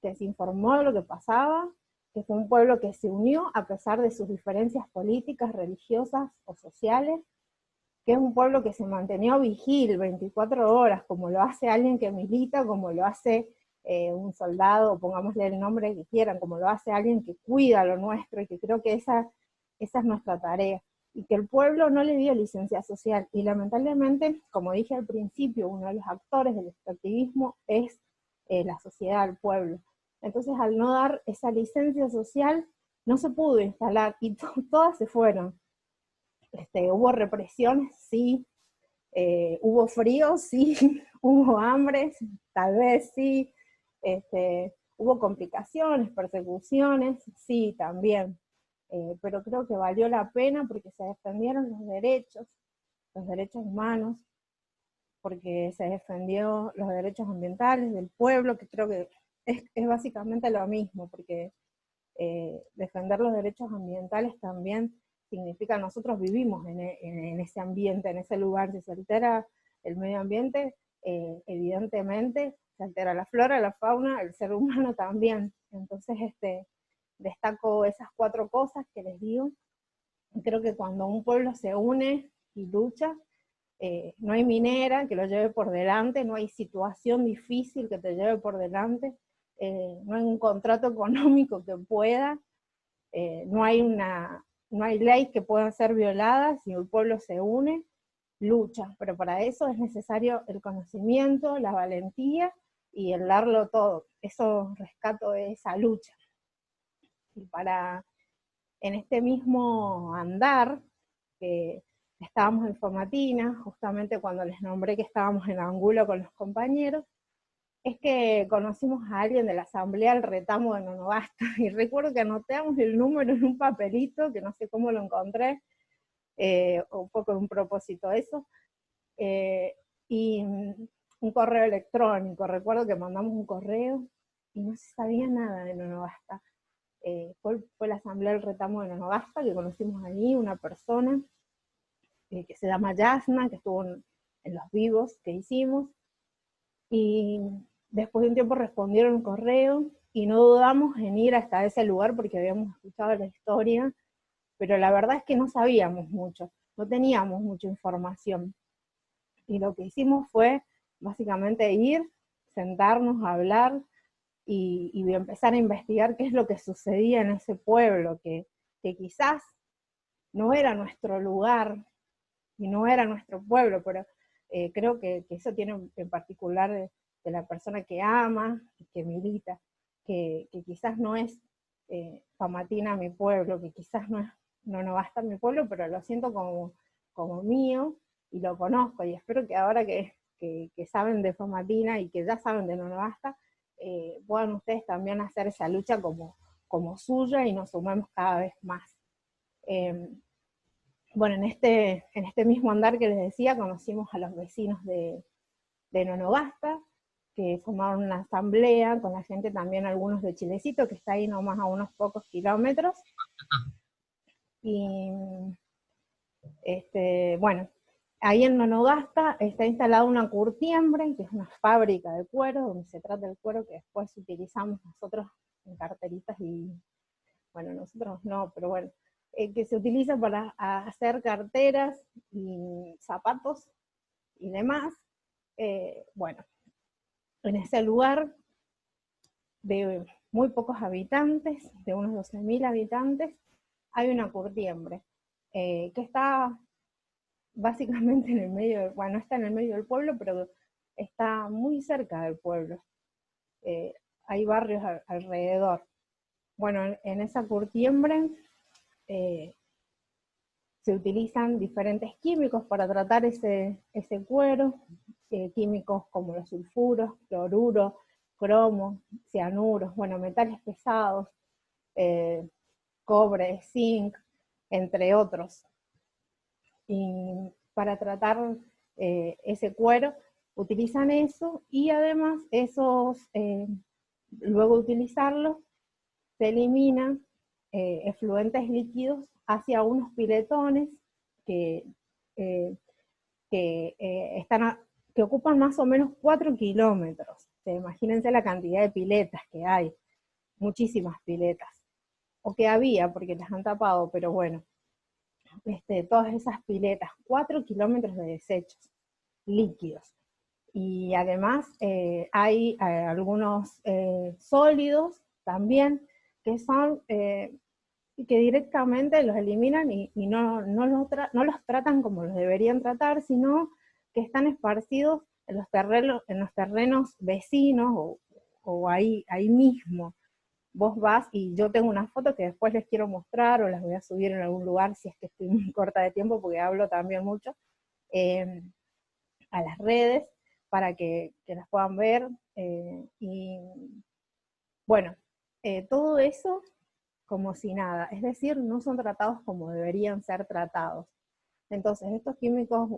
que se informó de lo que pasaba, que fue un pueblo que se unió a pesar de sus diferencias políticas, religiosas o sociales, que es un pueblo que se mantenió vigil 24 horas, como lo hace alguien que milita, como lo hace un soldado, pongámosle el nombre que quieran, como lo hace alguien que cuida lo nuestro, y que creo que esa es nuestra tarea. Y que el pueblo no le dio licencia social, y lamentablemente, como dije al principio, uno de los actores del extractivismo es la sociedad, el pueblo. Entonces, al no dar esa licencia social, no se pudo instalar, y todas se fueron. Hubo represiones, sí, hubo frío, sí, hubo hambre, tal vez sí, hubo complicaciones, persecuciones, sí, también, pero creo que valió la pena porque se defendieron los derechos humanos, porque se defendió los derechos ambientales del pueblo, que creo que es básicamente lo mismo, porque defender los derechos ambientales también significa nosotros vivimos en ese ambiente, en ese lugar. Si se altera el medio ambiente, evidentemente se altera la flora, la fauna, el ser humano también. Entonces destaco esas 4 cosas que les digo. Creo que cuando un pueblo se une y lucha, no hay minera que lo lleve por delante, no hay situación difícil que te lleve por delante, no hay un contrato económico que pueda, no hay leyes que puedan ser violadas. Si el pueblo se une, lucha, pero para eso es necesario el conocimiento, la valentía y el darlo todo. Eso rescato de esa lucha. Y en este mismo andar, que estábamos en Famatina, justamente cuando les nombré que estábamos en Angulo con los compañeros, es que conocimos a alguien de la asamblea del retamo de Nonogasta, y recuerdo que anotamos el número en un papelito, que no sé cómo lo encontré, un poco de un propósito eso, y un correo electrónico. Recuerdo que mandamos un correo y no se sabía nada de Nonogasta. Fue la asamblea del retamo de Nonogasta, que conocimos allí una persona que se llama Yasna, que estuvo en los vivos que hicimos, y después de un tiempo respondieron un correo, y no dudamos en ir hasta ese lugar porque habíamos escuchado la historia, pero la verdad es que no sabíamos mucho, no teníamos mucha información. Y lo que hicimos fue básicamente ir, sentarnos a hablar y empezar a investigar qué es lo que sucedía en ese pueblo, que quizás no era nuestro lugar y no era nuestro pueblo, pero creo que eso tiene en particular de la persona que ama, que milita, que quizás no es Famatina mi pueblo, que quizás no basta mi pueblo, pero lo siento como mío, y lo conozco, y espero que ahora que saben de Famatina y que ya saben de Nonogasta, puedan ustedes también hacer esa lucha como suya, y nos sumemos cada vez más. Bueno, en este mismo andar que les decía, conocimos a los vecinos de Nonogasta, que formaron una asamblea con la gente también, algunos de Chilecito, que está ahí nomás a unos pocos kilómetros. Y bueno, ahí en Nonogasta está instalada una curtiembre, que es una fábrica de cuero, donde se trata el cuero que después utilizamos nosotros en carteritas y, bueno, nosotros no, pero bueno, que se utiliza para hacer carteras y zapatos y demás. Bueno, en ese lugar de muy pocos habitantes, de unos 12.000 habitantes, hay una curtiembre, que está básicamente en el medio, bueno, no está en el medio del pueblo, pero está muy cerca del pueblo. Hay barrios alrededor. Bueno, en esa curtiembre se utilizan diferentes químicos para tratar ese cuero, químicos como los sulfuros, cloruro, cromo, cianuros, bueno, metales pesados, cobre, zinc, entre otros. Y para tratar ese cuero utilizan eso, y además luego de utilizarlos se eliminan efluentes líquidos hacia unos piletones que ocupan más o menos 4 kilómetros. Imagínense la cantidad de piletas que hay, muchísimas piletas, o que había porque las han tapado, pero bueno, todas esas piletas, 4 kilómetros de desechos líquidos. Y además hay algunos sólidos también que son que directamente los eliminan y no los tratan como los deberían tratar, sino que están esparcidos en los terrenos vecinos o ahí mismo. Vos vas, y yo tengo una foto que después les quiero mostrar, o las voy a subir en algún lugar si es que estoy muy corta de tiempo, porque hablo también mucho, a las redes, para que las puedan ver. Y bueno, todo eso como si nada, es decir, no son tratados como deberían ser tratados. Entonces, estos químicos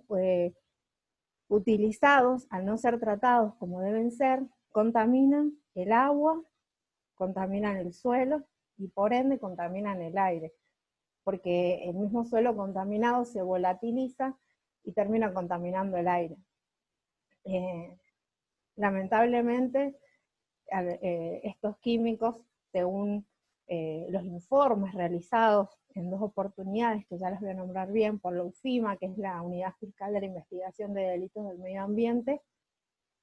utilizados, al no ser tratados como deben ser, contaminan el agua, contaminan el suelo y por ende contaminan el aire, porque el mismo suelo contaminado se volatiliza y termina contaminando el aire. Lamentablemente, estos químicos, según los informes realizados en 2 oportunidades, que ya les voy a nombrar bien, por la UFIMA, que es la Unidad Fiscal de la Investigación de Delitos del Medio Ambiente,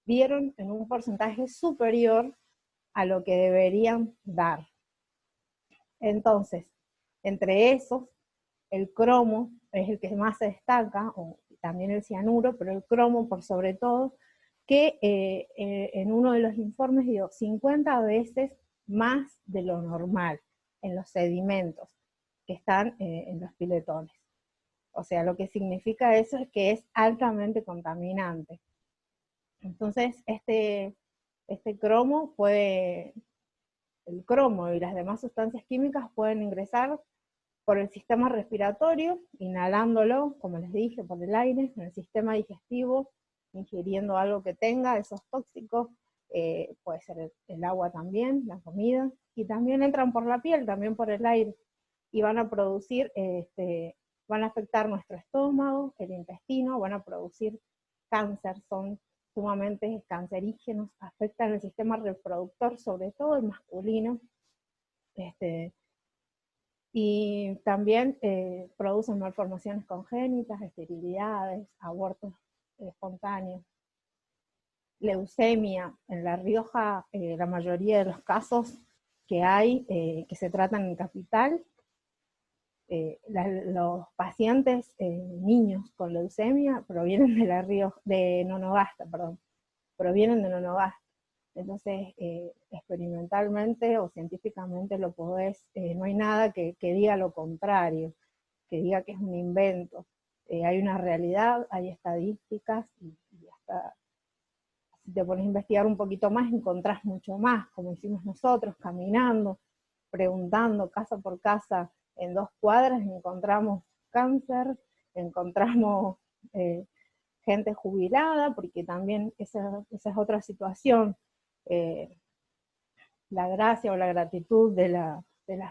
dieron en un porcentaje superior a lo que deberían dar. Entonces, entre esos, el cromo es el que más se destaca, o también el cianuro, pero el cromo por sobre todo, que en uno de los informes dio 50 veces más de lo normal en los sedimentos que están en los piletones. O sea, lo que significa eso es que es altamente contaminante. Entonces, el cromo y las demás sustancias químicas pueden ingresar por el sistema respiratorio, inhalándolo, como les dije, por el aire, en el sistema digestivo, ingiriendo algo que tenga esos tóxicos, puede ser el agua también, la comida, y también entran por la piel, también por el aire, y van a producir, van a afectar nuestro estómago, el intestino, van a producir cáncer, son sumamente cancerígenos, afectan el sistema reproductor, sobre todo el masculino, y también producen malformaciones congénitas, esterilidades, abortos espontáneos, leucemia. En La Rioja, la mayoría de los casos que hay, que se tratan en Capital, los pacientes niños con leucemia provienen de Nonogasta, provienen de Nonogasta. Entonces, experimentalmente o científicamente no hay nada que diga lo contrario, que diga que es un invento. Hay una realidad, hay estadísticas, y hasta si te pones a investigar un poquito más, encontrás mucho más, como hicimos nosotros, caminando, preguntando casa por casa, en 2 cuadras encontramos cáncer, encontramos gente jubilada, porque también esa es otra situación. La gracia o la gratitud de la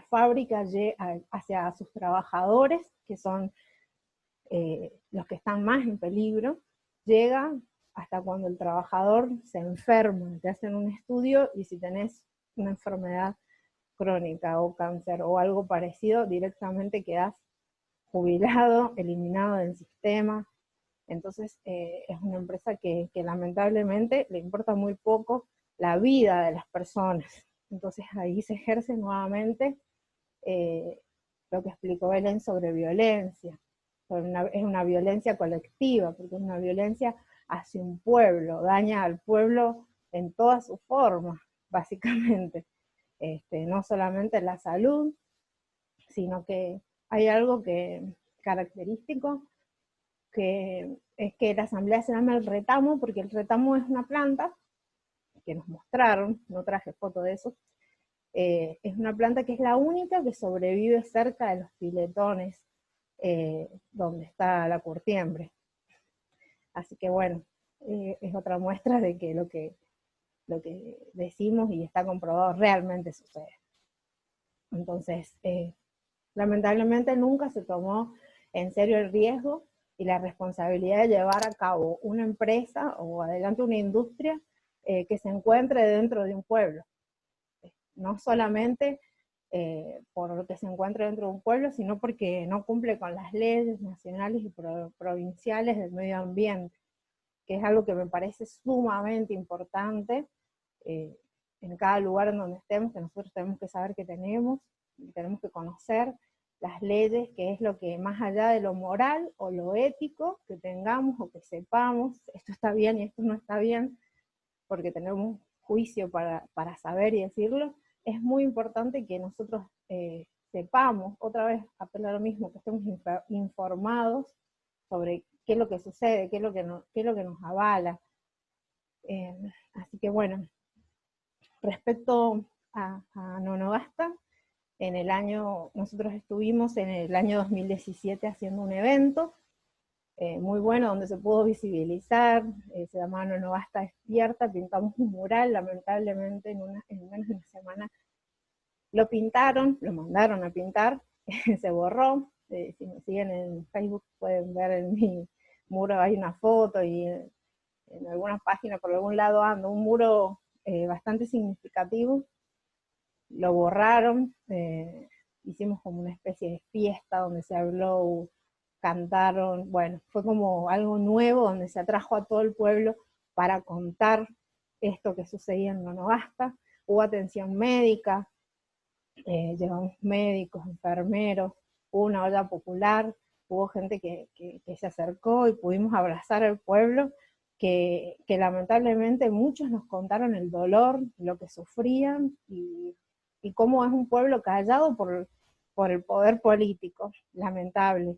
fábrica hacia sus trabajadores, que son los que están más en peligro, llega hasta cuando el trabajador se enferma. Te hacen un estudio y si tenés una enfermedad crónica o cáncer o algo parecido, directamente quedás jubilado, eliminado del sistema. Entonces es una empresa que lamentablemente le importa muy poco la vida de las personas. Entonces ahí se ejerce nuevamente lo que explicó Belén sobre violencia. Es una violencia colectiva, porque es una violencia hacia un pueblo, daña al pueblo en todas sus formas, básicamente. No solamente la salud, sino que hay algo característico, que es que la asamblea se llama el retamo, porque el retamo es una planta que nos mostraron, no traje foto de eso, es una planta que es la única que sobrevive cerca de los piletones donde está la curtiembre. Así que bueno, es otra muestra de que lo que decimos y está comprobado realmente sucede. Entonces, lamentablemente nunca se tomó en serio el riesgo y la responsabilidad de llevar a cabo una empresa o adelante una industria que se encuentre dentro de un pueblo. No solamente por lo que se encuentre dentro de un pueblo, sino porque no cumple con las leyes nacionales y provinciales del medio ambiente, que es algo que me parece sumamente importante en cada lugar en donde estemos, que nosotros tenemos que saber que tenemos que conocer las leyes, que es lo que más allá de lo moral o lo ético que tengamos o que sepamos, esto está bien y esto no está bien, porque tenemos un juicio para saber y decirlo, es muy importante que nosotros sepamos, otra vez apelar a lo mismo, que estemos informados sobre qué es lo que sucede, qué es lo que nos avala. Así que bueno, respecto a Nonogasta, nosotros estuvimos en el año 2017 haciendo un evento muy bueno, donde se pudo visibilizar, se llamaba Nonogasta Despierta, pintamos un mural, lamentablemente en menos de una semana lo pintaron, lo mandaron a pintar, se borró. Si me siguen en Facebook pueden ver en mi muro, hay una foto, y en algunas páginas por algún lado ando, un muro bastante significativo. Lo borraron, hicimos como una especie de fiesta donde se habló, cantaron, bueno, fue como algo nuevo donde se atrajo a todo el pueblo para contar esto que sucedía en Nonogasta. Hubo atención médica, llevamos médicos, enfermeros, hubo una olla popular, hubo gente que se acercó y pudimos abrazar al pueblo, que lamentablemente muchos nos contaron el dolor, lo que sufrían, y cómo es un pueblo callado por el poder político, lamentable.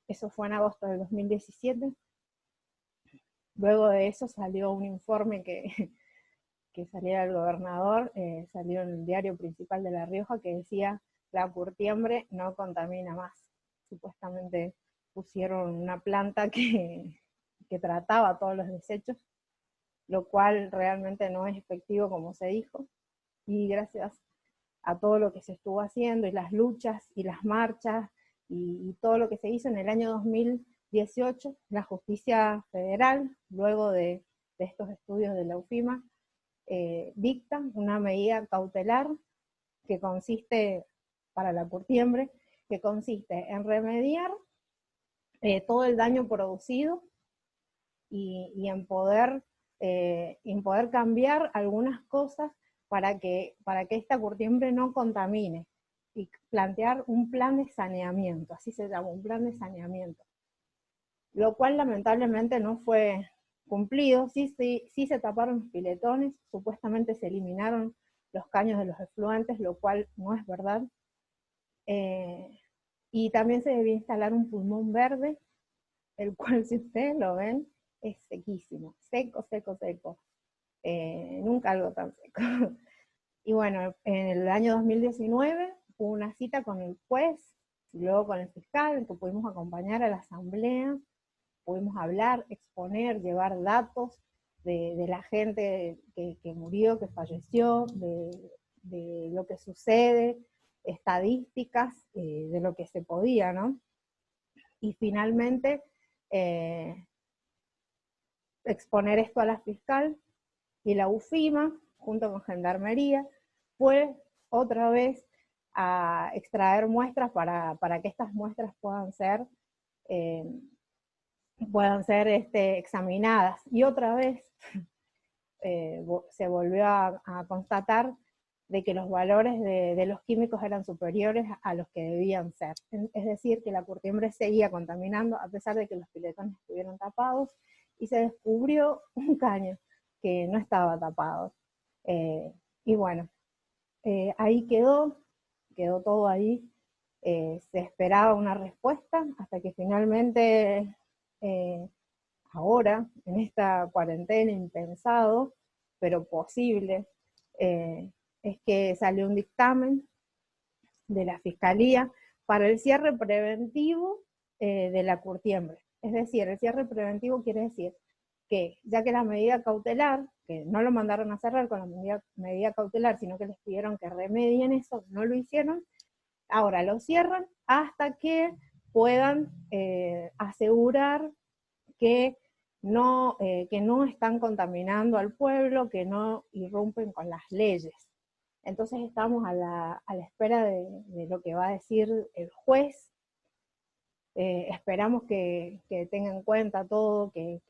Eso fue en agosto del 2017. Luego de eso salió un informe que saliera el gobernador, salió en el diario principal de La Rioja, que decía: la curtiembre no contamina más. Supuestamente pusieron una planta que trataba todos los desechos, lo cual realmente no es efectivo como se dijo, y gracias a todo lo que se estuvo haciendo, y las luchas, y las marchas, y todo lo que se hizo en el año 2018, la justicia federal, luego de estos estudios de la UFIMA, dicta una medida cautelar que consiste, para la curtiembre, que consiste en remediar todo el daño producido y en poder cambiar algunas cosas para que esta curtiembre no contamine, y plantear un plan de saneamiento, así se llama, un plan de saneamiento, lo cual lamentablemente no fue cumplido. Sí se taparon los piletones, supuestamente se eliminaron los caños de los efluentes, lo cual no es verdad, y también se debía instalar un pulmón verde, el cual, si ustedes lo ven, es sequísimo, seco, seco, seco, nunca algo tan seco. Y bueno, en el año 2019 hubo una cita con el juez, y luego con el fiscal, en que pudimos acompañar a la asamblea, pudimos hablar, exponer, llevar datos de la gente que murió, que falleció, de lo que sucede, estadísticas, de lo que se podía, ¿no? Y finalmente exponer esto a la fiscal, y la UFIMA, junto con Gendarmería, fue otra vez a extraer muestras para que estas muestras puedan ser examinadas. Y otra vez se volvió a constatar de que los valores de los químicos eran superiores a los que debían ser. Es decir, que la curtiembre seguía contaminando a pesar de que los piletones estuvieron tapados, y se descubrió un caño que no estaba tapado. Y bueno, ahí quedó todo ahí. Se esperaba una respuesta hasta que finalmente, ahora, en esta cuarentena impensado, pero posible, es que salió un dictamen de la Fiscalía para el cierre preventivo de la curtiembre. Es decir, el cierre preventivo quiere decir que, ya que la medida cautelar, que no lo mandaron a cerrar con la medida cautelar, sino que les pidieron que remedien eso, no lo hicieron, ahora lo cierran hasta que puedan asegurar que no están contaminando al pueblo, que no irrumpen con las leyes. Entonces estamos a la espera de lo que va a decir el juez. Esperamos que tenga en cuenta todo, que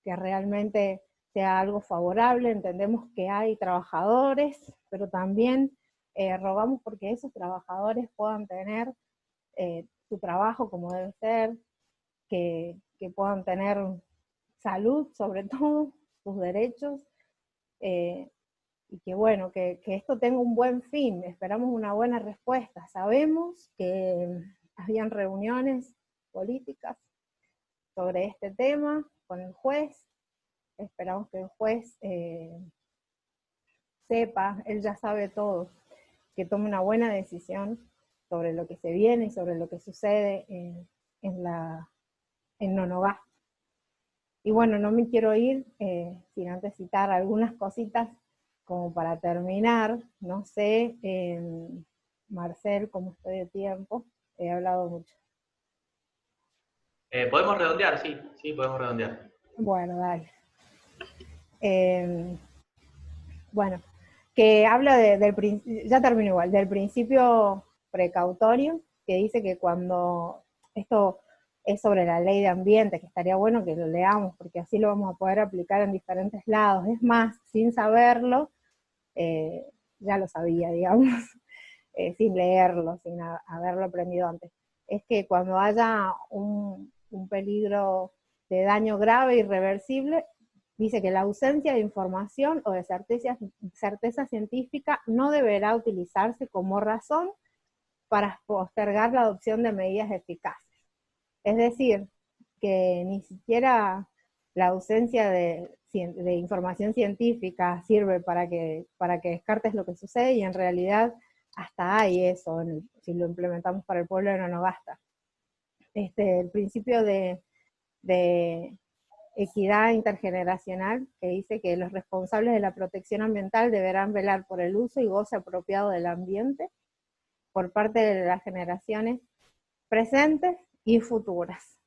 realmente sea algo favorable. Entendemos que hay trabajadores, pero también rogamos porque esos trabajadores puedan tener su trabajo como debe ser, que puedan tener salud, sobre todo, sus derechos, y que bueno, que esto tenga un buen fin. Esperamos una buena respuesta. Sabemos que habían reuniones políticas sobre este tema con el juez. Esperamos que el juez sepa, él ya sabe todo, que tome una buena decisión sobre lo que se viene y sobre lo que sucede en Nonogasta. Y bueno, no me quiero ir sin antes citar algunas cositas como para terminar. No sé, Marcel, cómo estoy de tiempo, he hablado mucho. Podemos redondear, sí, podemos redondear. Bueno, dale. Bueno, que habla ya termino igual, del principio precautorio, que dice que cuando esto es sobre la ley de ambiente, que estaría bueno que lo leamos, porque así lo vamos a poder aplicar en diferentes lados. Es más, sin saberlo, ya lo sabía, digamos, sin leerlo, sin haberlo aprendido antes. Es que cuando haya un peligro de daño grave, irreversible, dice que la ausencia de información o de certeza científica no deberá utilizarse como razón para postergar la adopción de medidas eficaces. Es decir, que ni siquiera la ausencia de información científica sirve para que descartes lo que sucede, y en realidad hasta hay eso si lo implementamos para el pueblo de Nonogasta. El principio de equidad intergeneracional, que dice que los responsables de la protección ambiental deberán velar por el uso y goce apropiado del ambiente por parte de las generaciones presentes y futuras.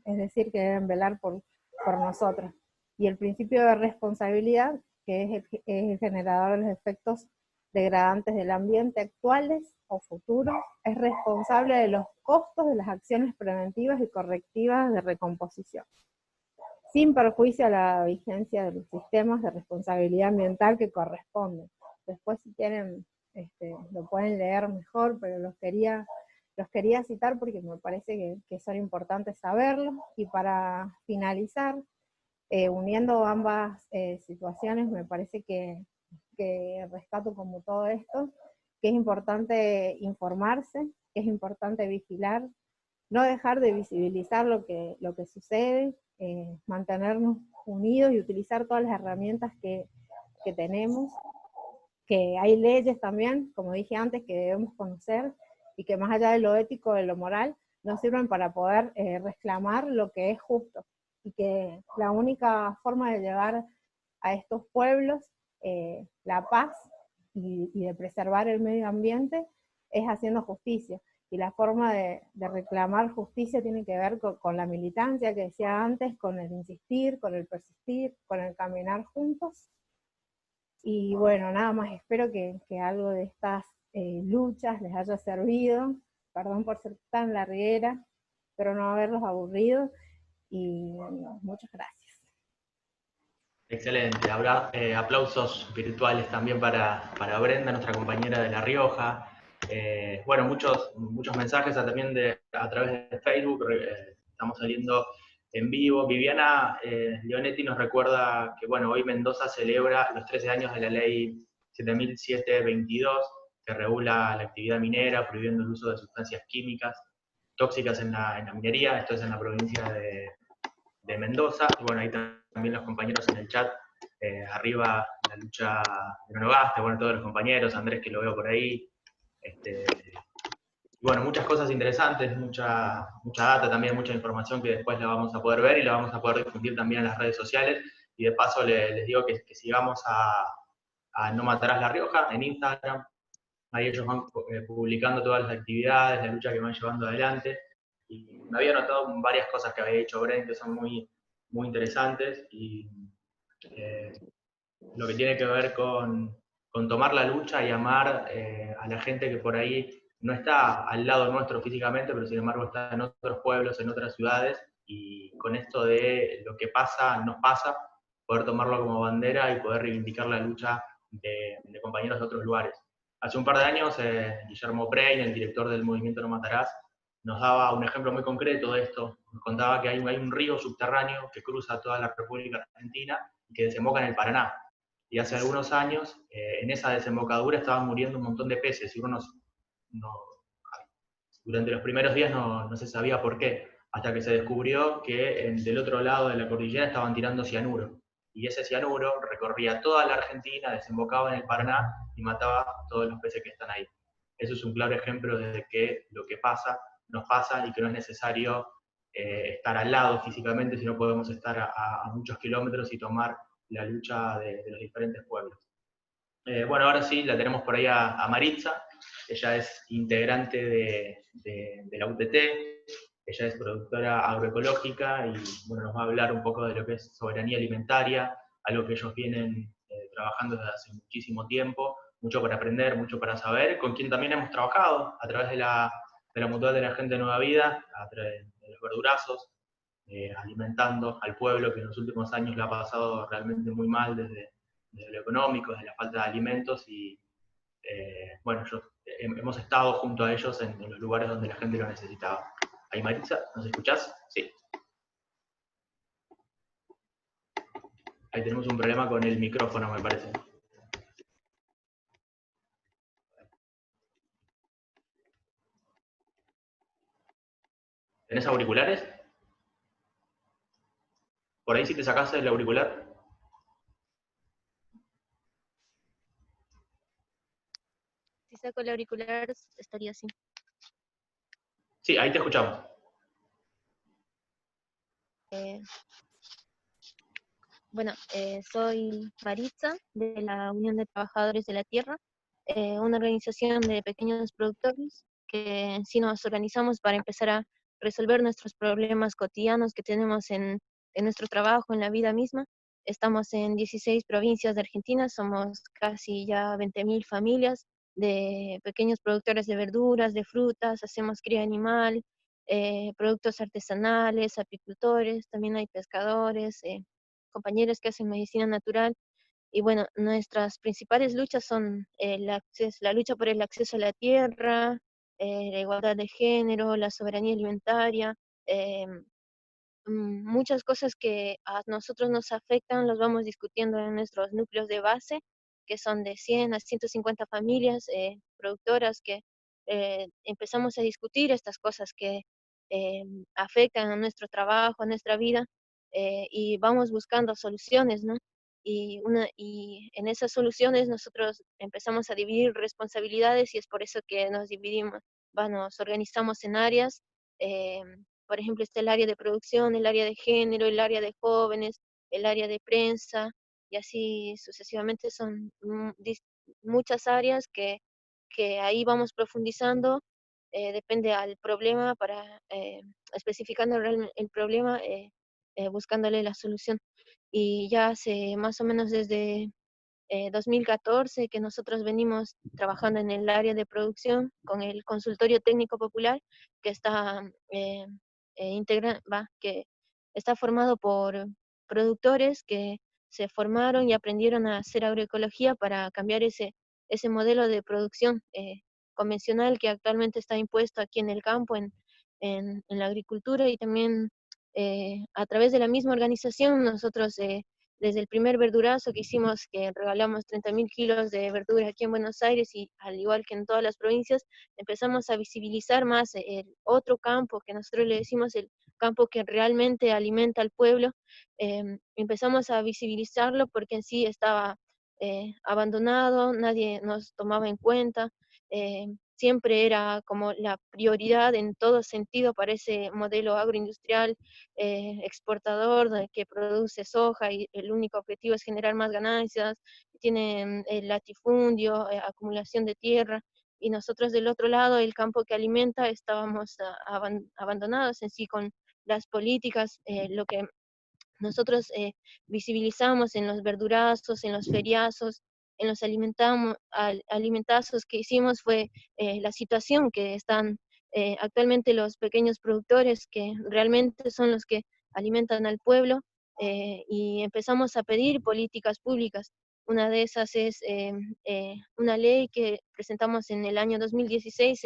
Es decir, que deben velar por nosotros. Y el principio de responsabilidad, que es el generador de los efectos degradantes del ambiente actuales o futuros, es responsable de los costos de las acciones preventivas y correctivas de recomposición, sin perjuicio a la vigencia de los sistemas de responsabilidad ambiental que corresponden. Después, si quieren, lo pueden leer mejor, pero los quería citar porque me parece que son importantes saberlos. Y para finalizar, uniendo ambas situaciones, me parece que rescato como todo esto, que es importante informarse, que es importante vigilar, no dejar de visibilizar lo que sucede, mantenernos unidos y utilizar todas las herramientas que tenemos, que hay leyes también, como dije antes, que debemos conocer y que más allá de lo ético, de lo moral, nos sirven para poder reclamar lo que es justo, y que la única forma de llevar a estos pueblos la paz y de preservar el medio ambiente es haciendo justicia. Y la forma de reclamar justicia tiene que ver con la militancia que decía antes, con el insistir, con el persistir, con el caminar juntos. Y bueno, nada más, espero que algo de estas luchas les haya servido. Perdón por ser tan larguera, pero no haberlos aburrido. Y muchas gracias. Excelente. Habrá aplausos virtuales también para Brenda, nuestra compañera de La Rioja. Bueno, muchos mensajes también a través de Facebook. Estamos saliendo en vivo. Viviana Leonetti nos recuerda que bueno, hoy Mendoza celebra los 13 años de la ley 7722, que regula la actividad minera, prohibiendo el uso de sustancias químicas tóxicas en la minería. Esto es en la provincia de Mendoza. Y bueno, ahí también los compañeros en el chat, arriba la lucha de Nogaste, bueno, todos los compañeros, Andrés que lo veo por ahí. Bueno, muchas cosas interesantes, mucha data también, mucha información que después la vamos a poder ver y la vamos a poder difundir también en las redes sociales. Y de paso les digo que sigamos a No Matarás La Rioja en Instagram. Ahí ellos van publicando todas las actividades, la lucha que van llevando adelante. Y me había notado varias cosas que había dicho Brent que son muy interesantes. Y lo que tiene que ver con tomar la lucha y amar a la gente que por ahí no está al lado nuestro físicamente, pero sin embargo está en otros pueblos, en otras ciudades, y con esto de lo que pasa, nos pasa, poder tomarlo como bandera y poder reivindicar la lucha de compañeros de otros lugares. Hace un par de años, Guillermo Brein, el director del movimiento No Matarás, nos daba un ejemplo muy concreto de esto. Nos contaba que hay un río subterráneo que cruza toda la República Argentina y que desemboca en el Paraná. Y hace algunos años, en esa desembocadura estaban muriendo un montón de peces, y durante los primeros días no se sabía por qué, hasta que se descubrió que del otro lado de la cordillera estaban tirando cianuro. Y ese cianuro recorría toda la Argentina, desembocaba en el Paraná y mataba a todos los peces que están ahí. Eso es un claro ejemplo de que lo que pasa, nos pasa, y que no es necesario estar al lado físicamente, sino podemos estar a muchos kilómetros y tomar la lucha de los diferentes pueblos. Bueno, ahora sí, la tenemos por ahí a Maritza. Ella es integrante de la UTT, ella es productora agroecológica y bueno, nos va a hablar un poco de lo que es soberanía alimentaria, algo que ellos vienen trabajando desde hace muchísimo tiempo, mucho para aprender, mucho para saber, con quien también hemos trabajado a través de la Mutual de la Gente de Nueva Vida, a través de los verdurazos, alimentando al pueblo que en los últimos años le ha pasado realmente muy mal desde lo económico, desde la falta de alimentos, y bueno, hemos estado junto a ellos en los lugares donde la gente lo necesitaba. Ahí, Maritza, ¿nos escuchás? Sí. Ahí tenemos un problema con el micrófono, me parece. ¿Tenés auriculares? Por ahí si te sacás el auricular. Si saco el auricular, estaría así. Sí, ahí te escuchamos. Bueno, soy Maritza, de la Unión de Trabajadores de la Tierra, una organización de pequeños productores que en sí nos organizamos para empezar a resolver nuestros problemas cotidianos que tenemos en nuestro trabajo, en la vida misma. Estamos en 16 provincias de Argentina, somos casi ya 20.000 familias de pequeños productores de verduras, de frutas, hacemos cría animal, productos artesanales, apicultores, también hay pescadores, compañeros que hacen medicina natural. Y bueno, nuestras principales luchas son la lucha por el acceso a la tierra, la igualdad de género, la soberanía alimentaria, muchas cosas que a nosotros nos afectan, los vamos discutiendo en nuestros núcleos de base, que son de 100 a 150 familias productoras que empezamos a discutir estas cosas que afectan a nuestro trabajo, a nuestra vida, y vamos buscando soluciones, ¿no? y en esas soluciones nosotros empezamos a dividir responsabilidades y es por eso que nos dividimos, nos organizamos en áreas. eh, por ejemplo, está el área de producción, el área de género, el área de jóvenes, el área de prensa, y así sucesivamente son muchas áreas que ahí vamos profundizando, depende al problema, para especificando el problema, buscándole la solución. Y ya hace más o menos desde 2014 que nosotros venimos trabajando en el área de producción con el consultorio técnico popular que está que está formado por productores que se formaron y aprendieron a hacer agroecología para cambiar ese modelo de producción convencional que actualmente está impuesto aquí en el campo, en la agricultura, y también a través de la misma organización nosotros desde el primer verdurazo que hicimos, que regalamos 30.000 kilos de verdura aquí en Buenos Aires, y al igual que en todas las provincias, empezamos a visibilizar más el otro campo, que nosotros le decimos el campo que realmente alimenta al pueblo. Empezamos a visibilizarlo porque en sí estaba abandonado, nadie nos tomaba en cuenta. Siempre era como la prioridad en todo sentido para ese modelo agroindustrial exportador que produce soja y el único objetivo es generar más ganancias, tienen el latifundio, acumulación de tierra, y nosotros del otro lado, el campo que alimenta, estábamos abandonados en sí con las políticas, lo que nosotros visibilizamos en los verdurazos, en los feriazos, en los alimentazos que hicimos fue la situación que están actualmente los pequeños productores, que realmente son los que alimentan al pueblo, y empezamos a pedir políticas públicas. Una de esas es una ley que presentamos en el año 2016,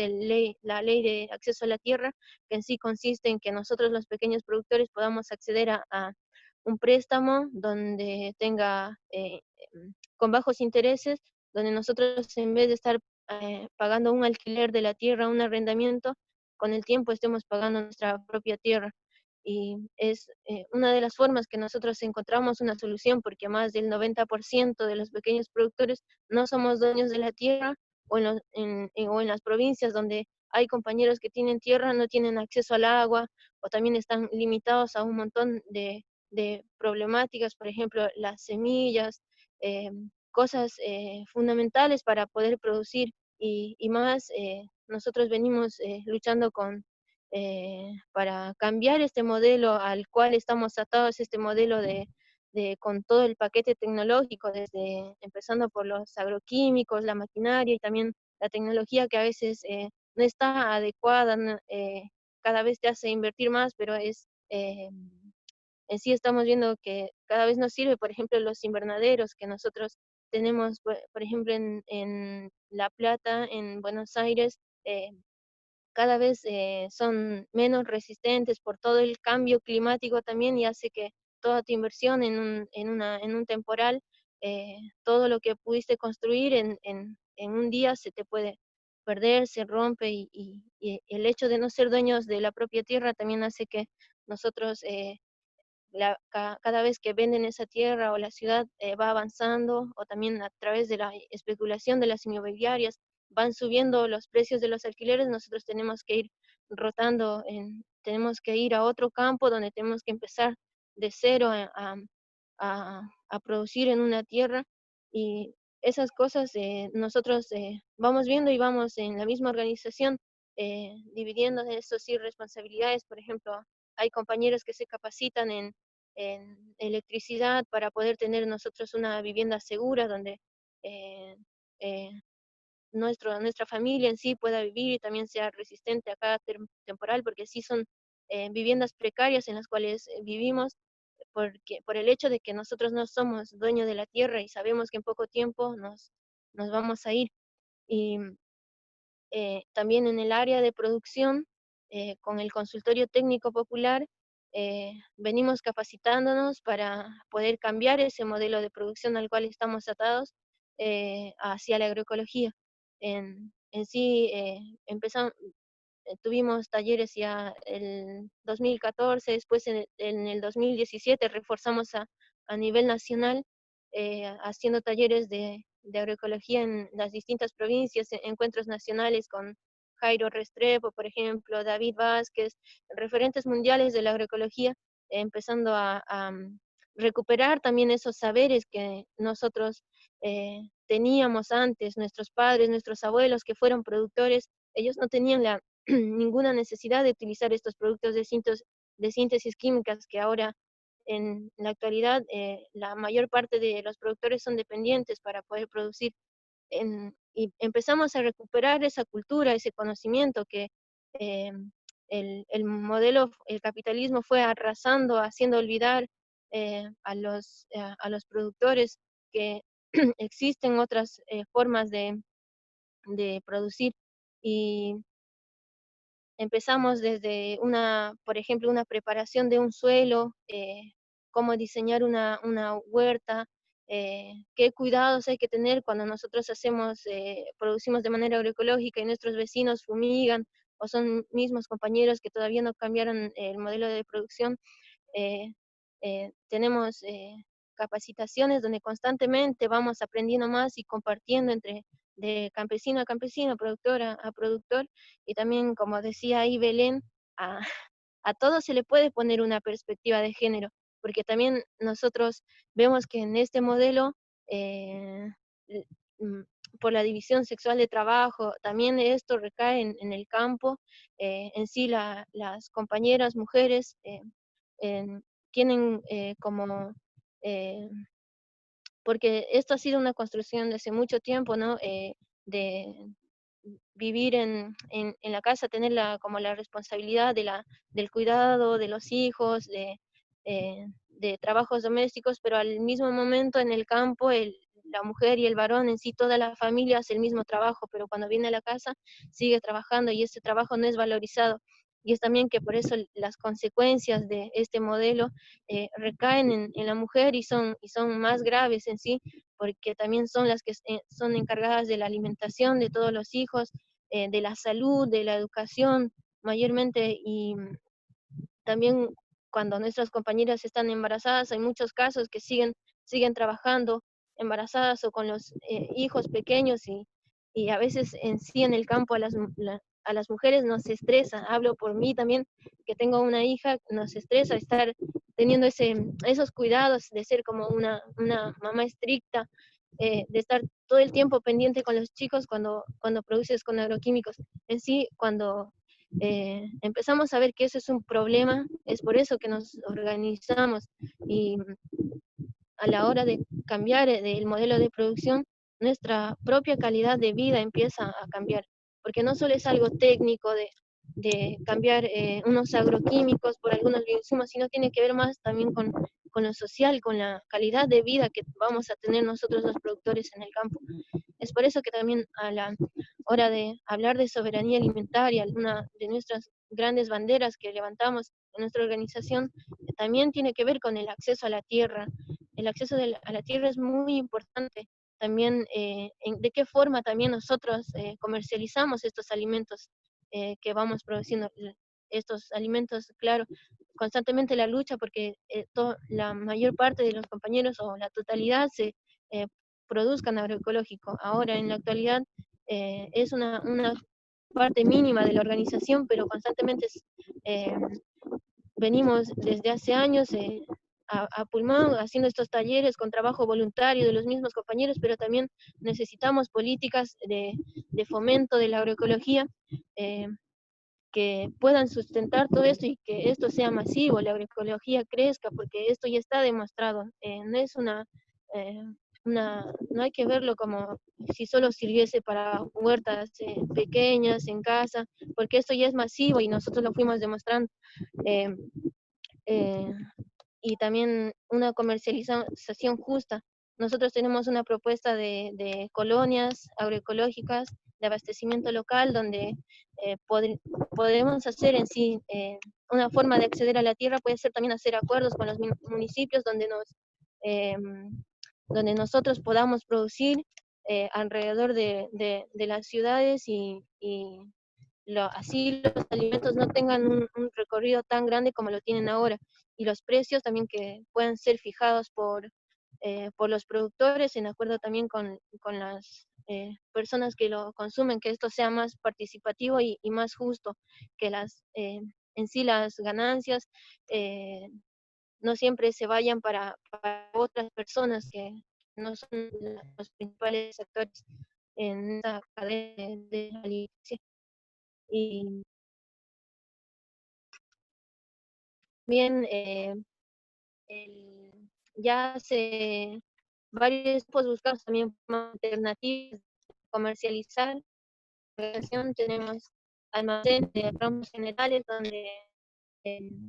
la ley de acceso a la tierra, que en sí consiste en que nosotros los pequeños productores podamos acceder a un préstamo donde tenga con bajos intereses, donde nosotros en vez de estar pagando un alquiler de la tierra, un arrendamiento, con el tiempo estemos pagando nuestra propia tierra. Y es una de las formas que nosotros encontramos una solución, porque más del 90% de los pequeños productores no somos dueños de la tierra, o o en las provincias donde hay compañeros que tienen tierra, no tienen acceso al agua, o también están limitados a un montón de problemáticas, por ejemplo, las semillas, cosas fundamentales para poder producir, y más, nosotros venimos luchando para cambiar este modelo al cual estamos atados, este modelo con todo el paquete tecnológico, desde empezando por los agroquímicos, la maquinaria y también la tecnología que a veces no está adecuada, cada vez te hace invertir más, pero en sí estamos viendo que cada vez nos sirve, por ejemplo, los invernaderos que nosotros tenemos, por ejemplo, en La Plata, en Buenos Aires, cada vez son menos resistentes por todo el cambio climático también, y hace que toda tu inversión en un temporal, todo lo que pudiste construir en un día se te puede perder, se rompe, y el hecho de no ser dueños de la propia tierra también hace que nosotros cada vez que venden esa tierra o la ciudad va avanzando, o también a través de la especulación de las inmobiliarias van subiendo los precios de los alquileres, nosotros tenemos que ir rotando, tenemos que ir a otro campo donde tenemos que empezar de cero a producir en una tierra, y esas cosas nosotros vamos viendo y vamos en la misma organización dividiendo eso sí responsabilidades. Por ejemplo, hay compañeros que se capacitan en electricidad para poder tener nosotros una vivienda segura donde eh, eh, nuestra familia en sí pueda vivir y también sea resistente a cada temporal, porque sí son viviendas precarias en las cuales vivimos, por el hecho de que nosotros no somos dueños de la tierra y sabemos que en poco tiempo nos vamos a ir. Y también en el área de producción, con el consultorio técnico popular, venimos capacitándonos para poder cambiar ese modelo de producción al cual estamos atados hacia la agroecología. En sí, tuvimos talleres ya el 2014, después en el 2017 reforzamos a nivel nacional, haciendo talleres de agroecología en las distintas provincias, encuentros nacionales con Jairo Restrepo, por ejemplo, David Vázquez, referentes mundiales de la agroecología, empezando a recuperar también esos saberes que nosotros teníamos antes, nuestros padres, nuestros abuelos que fueron productores, ellos no tenían ninguna necesidad de utilizar estos productos de síntesis químicas que ahora en la actualidad la mayor parte de los productores son dependientes para poder producir. Y empezamos a recuperar esa cultura, ese conocimiento que eh, el modelo, el capitalismo fue arrasando, haciendo olvidar a los productores que existen otras formas de producir. Y empezamos desde por ejemplo, una preparación de un suelo, cómo diseñar una huerta, qué cuidados hay que tener cuando nosotros producimos de manera agroecológica y nuestros vecinos fumigan, o son mismos compañeros que todavía no cambiaron el modelo de producción. eh, Tenemos capacitaciones donde constantemente vamos aprendiendo más y compartiendo de campesino a campesino, productor a productor, y también, como decía ahí Belén, a, a todo se le puede poner una perspectiva de género, porque también nosotros vemos que en este modelo, eh, mm, por la división sexual de trabajo, también esto recae en el campo, en sí las compañeras mujeres tienen como, eh, porque esto ha sido una construcción de hace mucho tiempo, ¿no? De vivir en la casa, tener como la responsabilidad del cuidado de los hijos, de trabajos domésticos, pero al mismo momento en el campo la mujer y el varón en sí, toda la familia hace el mismo trabajo, pero cuando viene a la casa sigue trabajando y ese trabajo no es valorizado. Y es también que por eso las consecuencias de este modelo recaen en la mujer y son más graves en sí, porque también son las que son encargadas de la alimentación de todos los hijos, de la salud, de la educación, mayormente, y también cuando nuestras compañeras están embarazadas, hay muchos casos que siguen trabajando embarazadas o con los hijos pequeños y a veces en sí en el campo a las mujeres nos estresa. Hablo por mí también, que tengo una hija, nos estresa estar teniendo esos cuidados de ser como una mamá estricta, de estar todo el tiempo pendiente con los chicos cuando produces con agroquímicos. En sí, cuando empezamos a ver que eso es un problema, es por eso que nos organizamos y a la hora de cambiar el modelo de producción, nuestra propia calidad de vida empieza a cambiar, porque no solo es algo técnico de cambiar unos agroquímicos por algunos insumos, sino tiene que ver más también con lo social, con la calidad de vida que vamos a tener nosotros los productores en el campo. Es por eso que también a la hora de hablar de soberanía alimentaria, una de nuestras grandes banderas que levantamos en nuestra organización, también tiene que ver con el acceso a la tierra. El acceso a la tierra es muy importante. También de qué forma también nosotros comercializamos estos alimentos que vamos produciendo. Estos alimentos, claro, constantemente la lucha porque la mayor parte de los compañeros o la totalidad se produzcan agroecológico. Ahora, en la actualidad, es una parte mínima de la organización, pero constantemente venimos desde hace años a pulmón haciendo estos talleres con trabajo voluntario de los mismos compañeros, pero también necesitamos políticas de fomento de la agroecología que puedan sustentar todo esto y que esto sea masivo, la agroecología crezca, porque esto ya está demostrado. No es no hay que verlo como si solo sirviese para huertas pequeñas en casa, porque esto ya es masivo y nosotros lo fuimos demostrando. Eh, eh, y también una comercialización justa. Nosotros tenemos una propuesta de colonias agroecológicas de abastecimiento local donde podemos hacer en sí una forma de acceder a la tierra, puede ser también hacer acuerdos con los municipios eh, donde nosotros podamos producir alrededor de las ciudades y así los alimentos no tengan un recorrido tan grande como lo tienen ahora y los precios también que puedan ser fijados por los productores, en acuerdo también con las personas que lo consumen, que esto sea más participativo y más justo, que en sí las ganancias no siempre se vayan para otras personas que no son los principales actores en esa cadena de alimentación. Y bien, ya hace varios tiempos buscamos también formas alternativas de comercializar. En la organización tenemos almacenes de ramos generales donde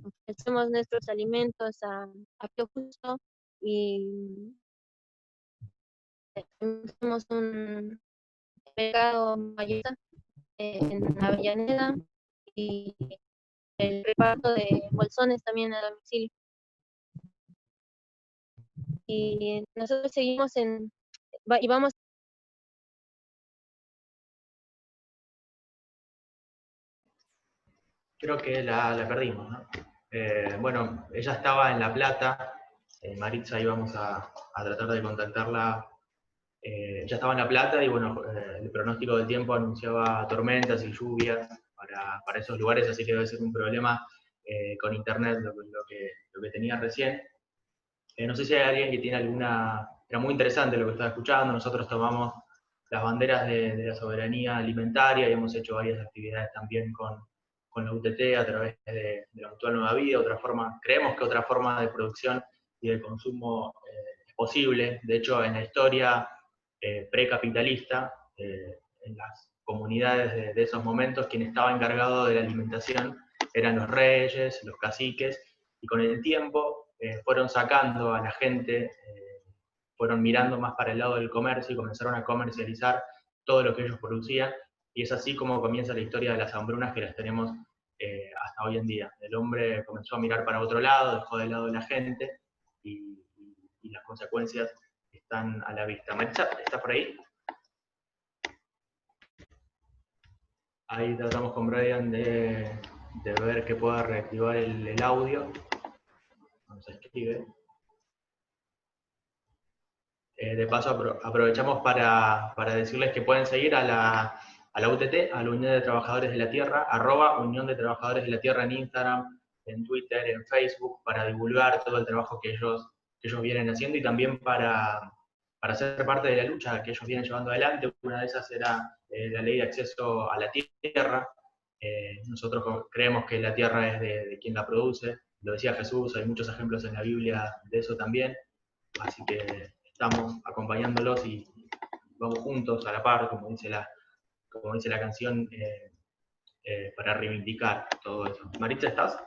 ofrecemos nuestros alimentos a precio justo, y tenemos un mercado mayorista en Avellaneda, y el reparto de bolsones también a domicilio. Y nosotros seguimos y vamos. Creo que la perdimos, ¿no? Bueno, ella estaba en La Plata, Maritza íbamos a tratar de contactarla. Ya estaba en La Plata y bueno, el pronóstico del tiempo anunciaba tormentas y lluvias para esos lugares, así que debe ser un problema con internet lo que tenía recién. No sé si hay alguien que tiene alguna... Era muy interesante lo que estaba escuchando, nosotros tomamos las banderas de la soberanía alimentaria y hemos hecho varias actividades también con la UTT a través de la Mutual Nueva Vida. Creemos que otra forma de producción y de consumo es posible. De hecho, en la historia precapitalista, en las comunidades de esos momentos, quien estaba encargado de la alimentación eran los reyes, los caciques, y con el tiempo fueron sacando a la gente, fueron mirando más para el lado del comercio y comenzaron a comercializar todo lo que ellos producían, y es así como comienza la historia de las hambrunas que las tenemos hasta hoy en día. El hombre comenzó a mirar para otro lado, dejó de lado a la gente, y las consecuencias están a la vista. Maritza, ¿está por ahí? Ahí tratamos con Brian de ver que pueda reactivar el audio. Nos escribe. De paso aprovechamos para decirles que pueden seguir a la UTT, a la Unión de Trabajadores de la Tierra, @ Unión de Trabajadores de la Tierra en Instagram, en Twitter, en Facebook, para divulgar todo el trabajo que ellos vienen haciendo y también para ser parte de la lucha que ellos vienen llevando adelante. Una de esas era la ley de acceso a la tierra. Nosotros creemos que la tierra es de quien la produce, lo decía Jesús, hay muchos ejemplos en la Biblia de eso también, así que estamos acompañándolos y vamos juntos a la par, como dice la canción, para reivindicar todo eso. Maritza, ¿estás?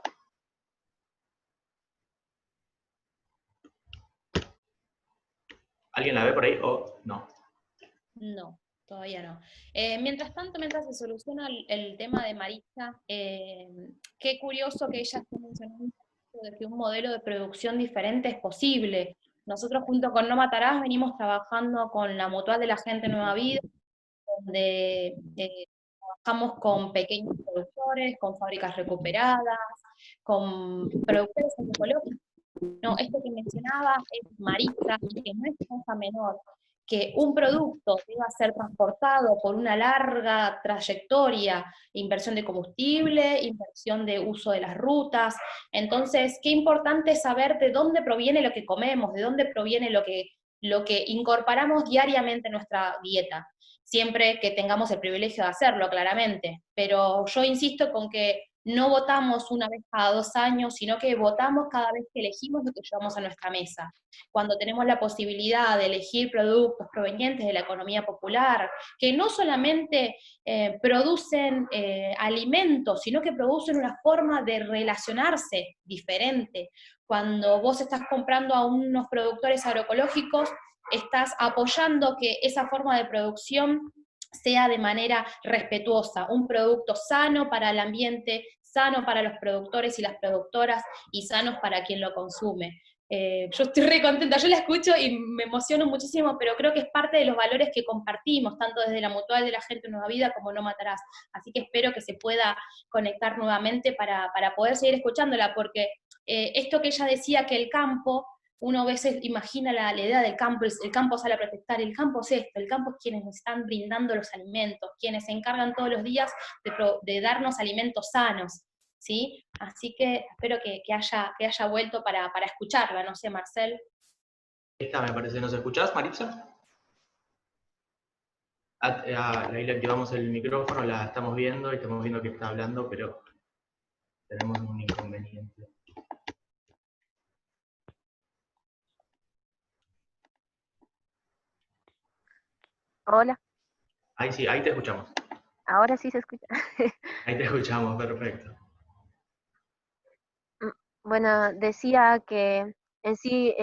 ¿Alguien la ve por ahí o no? No, todavía no. Mientras tanto, mientras se soluciona el tema de Maritza, qué curioso que ella esté mencionando de que un modelo de producción diferente es posible. Nosotros junto con No Matarás venimos trabajando con la Mutual de la Gente Nueva Vida, donde trabajamos con pequeños productores, con fábricas recuperadas, con productores agroecológicos. No, esto que mencionaba es Maritza, y que no es cosa menor, que un producto deba ser transportado por una larga trayectoria, inversión de combustible, inversión de uso de las rutas. Entonces, qué importante es saber de dónde proviene lo que comemos, de dónde proviene lo que incorporamos diariamente en nuestra dieta, siempre que tengamos el privilegio de hacerlo, claramente. Pero yo insisto con que no votamos una vez cada 2 años, sino que votamos cada vez que elegimos lo que llevamos a nuestra mesa. Cuando tenemos la posibilidad de elegir productos provenientes de la economía popular, que no solamente producen alimentos, sino que producen una forma de relacionarse diferente. Cuando vos estás comprando a unos productores agroecológicos, estás apoyando que esa forma de producción sea de manera respetuosa, un producto sano para el ambiente, sano para los productores y las productoras, y sanos para quien lo consume. Yo estoy re contenta, yo la escucho y me emociono muchísimo, pero creo que es parte de los valores que compartimos, tanto desde la Mutual de la Gente Nueva Vida como No Matarás. Así que espero que se pueda conectar nuevamente para poder seguir escuchándola, porque esto que ella decía, que el campo uno a veces imagina la idea del campo, el campo sale a protestar, el campo es esto, el campo es quienes nos están brindando los alimentos, quienes se encargan todos los días de darnos alimentos sanos, ¿sí? Así que espero que haya vuelto para escucharla, no sé, Marcel. Esta me parece, ¿nos escuchás, Maritza? Ahí le activamos el micrófono, la estamos viendo y estamos viendo que está hablando, pero tenemos un inconveniente. Hola, Ahí sí, ahí te escuchamos. ahora sí se escucha. Ahí te escuchamos, perfecto. Bueno, decía que en sí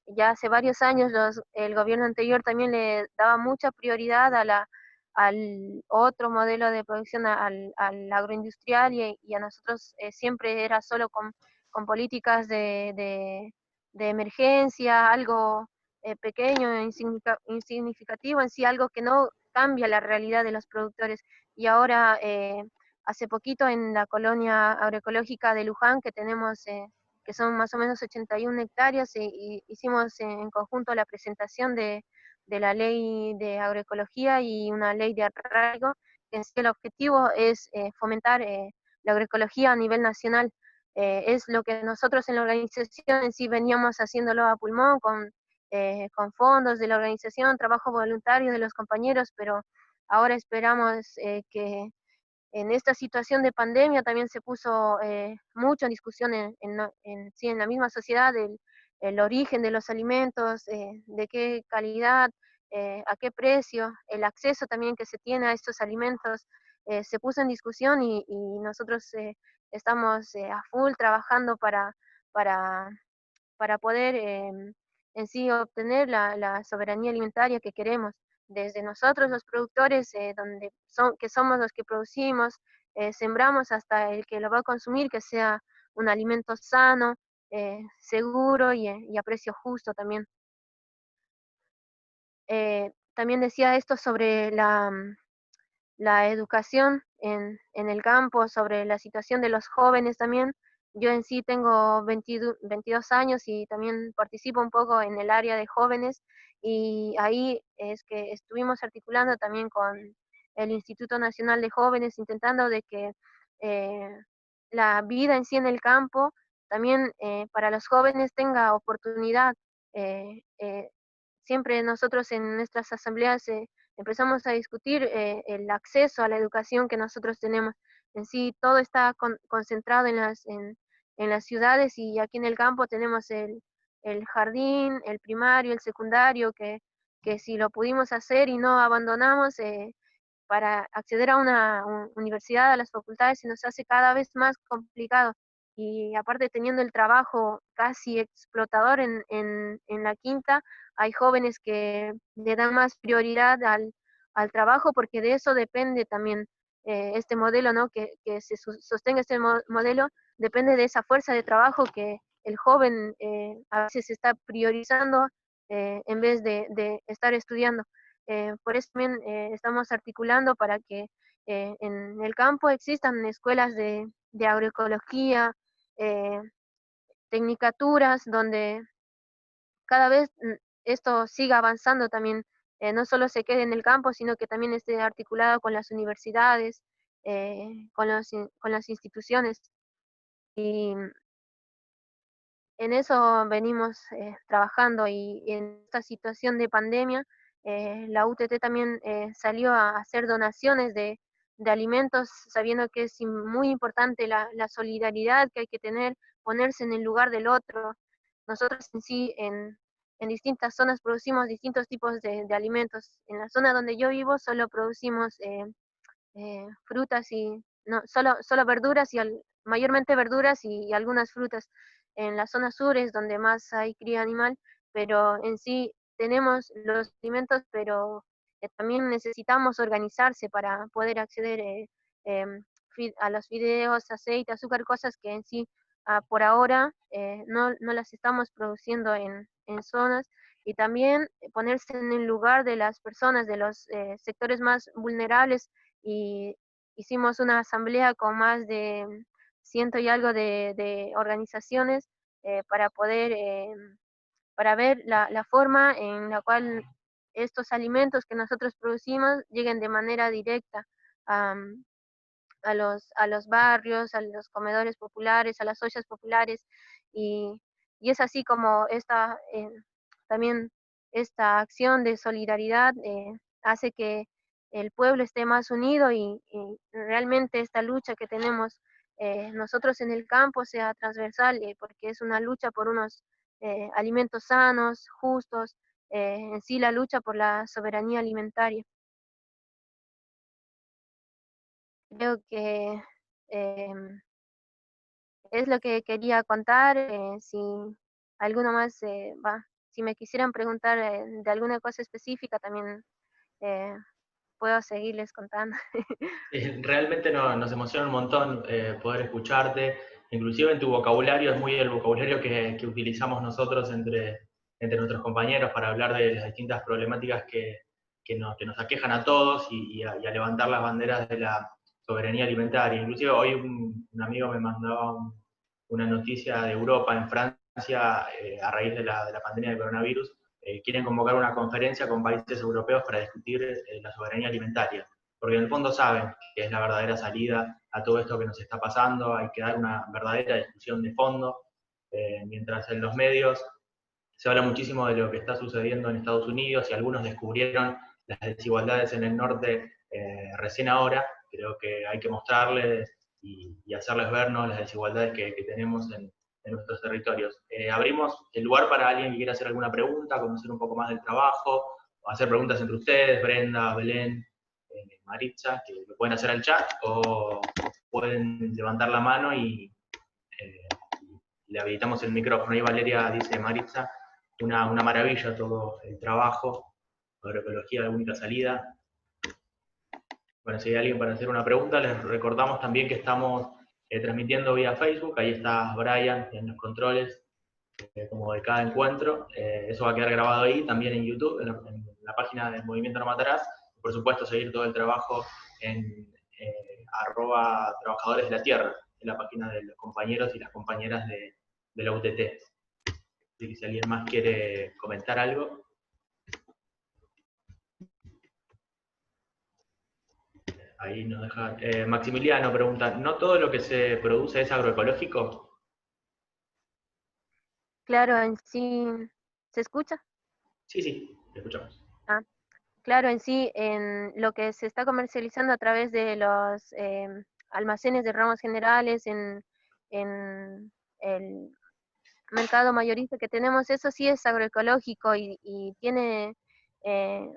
ya hace varios años el gobierno anterior también le daba mucha prioridad al otro modelo de producción, al agroindustrial, y a nosotros siempre era solo con políticas de emergencia, algo pequeño, insignificativo en sí, algo que no cambia la realidad de los productores. Y ahora hace poquito en la colonia agroecológica de Luján, que tenemos, que son más o menos 81 hectáreas, y hicimos en conjunto la presentación de la ley de agroecología y una ley de arraigo, que en sí el objetivo es fomentar la agroecología a nivel nacional. Es lo que nosotros en la organización en sí veníamos haciéndolo a pulmón, con fondos de la organización, trabajo voluntario de los compañeros, pero ahora esperamos que en esta situación de pandemia también se puso mucho en discusión sí, en la misma sociedad el origen de los alimentos, de qué calidad, a qué precio, el acceso también que se tiene a estos alimentos, se puso en discusión, y nosotros estamos a full trabajando para, para poder en sí obtener la soberanía alimentaria que queremos. Desde nosotros los productores, que somos los que producimos, sembramos, hasta el que lo va a consumir, que sea un alimento sano, seguro y a precio justo también. También decía esto sobre la educación en el campo, sobre la situación de los jóvenes también. Yo en sí tengo 22 años y también participo un poco en el área de jóvenes, y ahí es que estuvimos articulando también con el Instituto Nacional de Jóvenes, intentando de que eh, la vida en sí en el campo también para los jóvenes tenga oportunidad. Eh, eh, Siempre nosotros en nuestras asambleas empezamos a discutir el acceso a la educación que nosotros tenemos. En sí, todo está concentrado en las ciudades, y aquí en el campo tenemos el jardín, el primario, el secundario, que si lo pudimos hacer y no abandonamos, para acceder a una universidad, a las facultades, se nos hace cada vez más complicado. Y aparte, teniendo el trabajo casi explotador en la quinta, hay jóvenes que le dan más prioridad al trabajo, porque de eso depende también este modelo, ¿no? Que se sostenga este modelo, depende de esa fuerza de trabajo que el joven a veces está priorizando en vez de estar estudiando. Por eso también estamos articulando para que en el campo existan escuelas de agroecología, eh, tecnicaturas, donde cada vez esto siga avanzando también, no solo se quede en el campo, sino que también esté articulado con las universidades, con las instituciones. Y en eso venimos trabajando, y en esta situación de pandemia, la UTT también salió a hacer donaciones de alimentos, sabiendo que es muy importante la solidaridad que hay que tener, ponerse en el lugar del otro. Nosotros en sí, en distintas zonas producimos distintos tipos de alimentos. En la zona donde yo vivo solo producimos frutas y no, solo verduras, mayormente verduras y algunas frutas. En la zona sur es donde más hay cría animal, pero en sí tenemos los alimentos, pero también necesitamos organizarse para poder acceder a los fideos, aceite, azúcar, cosas que en sí por ahora no las estamos produciendo en zonas, y también ponerse en el lugar de las personas, de los sectores más vulnerables, y hicimos una asamblea con más de ciento y algo de organizaciones para poder para ver la forma en la cual estos alimentos que nosotros producimos lleguen de manera directa a, a los barrios, a los comedores populares, a las ollas populares, y, y es así como también esta acción de solidaridad hace que el pueblo esté más unido y realmente esta lucha que tenemos nosotros en el campo sea transversal, porque es una lucha por unos alimentos sanos, justos, en sí la lucha por la soberanía alimentaria. Creo que es lo que quería contar. Si alguno más, si me quisieran preguntar de alguna cosa específica, también eh, puedo seguirles contando. Realmente nos emociona un montón poder escucharte, inclusive en tu vocabulario es muy el vocabulario que utilizamos nosotros entre nuestros compañeros para hablar de las distintas problemáticas que nos aquejan a todos y a levantar las banderas de la soberanía alimentaria. Inclusive hoy un amigo me mandaba una noticia de Europa, en Francia, a raíz de la pandemia del coronavirus, quieren convocar una conferencia con países europeos para discutir la soberanía alimentaria, porque en el fondo saben que es la verdadera salida a todo esto que nos está pasando, hay que dar una verdadera discusión de fondo, mientras en los medios se habla muchísimo de lo que está sucediendo en Estados Unidos y algunos descubrieron las desigualdades en el norte recién ahora. Creo que hay que mostrarles y hacerles vernos las desigualdades que tenemos en nuestros territorios. Abrimos el lugar para alguien que quiera hacer alguna pregunta, conocer un poco más del trabajo, o hacer preguntas entre ustedes, Brenda, Belén, Maritza, que lo pueden hacer al chat o pueden levantar la mano y le habilitamos el micrófono. Ahí Valeria dice, Maritza, una maravilla todo el trabajo, agroecología, la única salida. Bueno, si hay alguien para hacer una pregunta, les recordamos también que estamos transmitiendo vía Facebook, ahí está Brian en los controles, como de cada encuentro. Eso va a quedar grabado ahí, también en YouTube, en la página del Movimiento No Matarás. Por supuesto, seguir todo el trabajo en @trabajadores de la tierra, en la página de los compañeros y las compañeras de la UTT. Así que si alguien más quiere comentar algo. Ahí nos deja. Maximiliano pregunta, ¿no todo lo que se produce es agroecológico? Claro, en sí, ¿se escucha? Sí, sí, te escuchamos. Ah, claro, en sí, en lo que se está comercializando a través de los almacenes de ramos generales, en el mercado mayorista que tenemos, eso sí es agroecológico y tiene,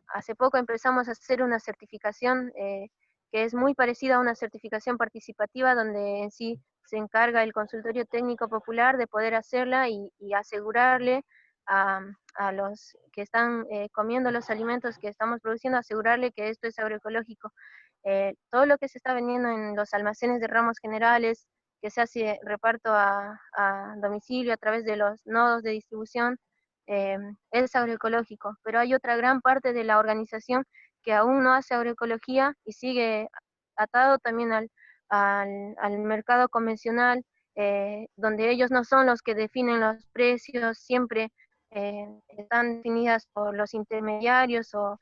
hace poco empezamos a hacer una certificación que es muy parecida a una certificación participativa, donde en sí se encarga el consultorio técnico popular de poder hacerla y asegurarle a, a los que están comiendo los alimentos que estamos produciendo, asegurarle que esto es agroecológico. Todo lo que se está vendiendo en los almacenes de ramos generales, que se hace reparto a domicilio a través de los nodos de distribución, es agroecológico, pero hay otra gran parte de la organización que aún no hace agroecología y sigue atado también al mercado convencional, donde ellos no son los que definen los precios, siempre están definidas por los intermediarios o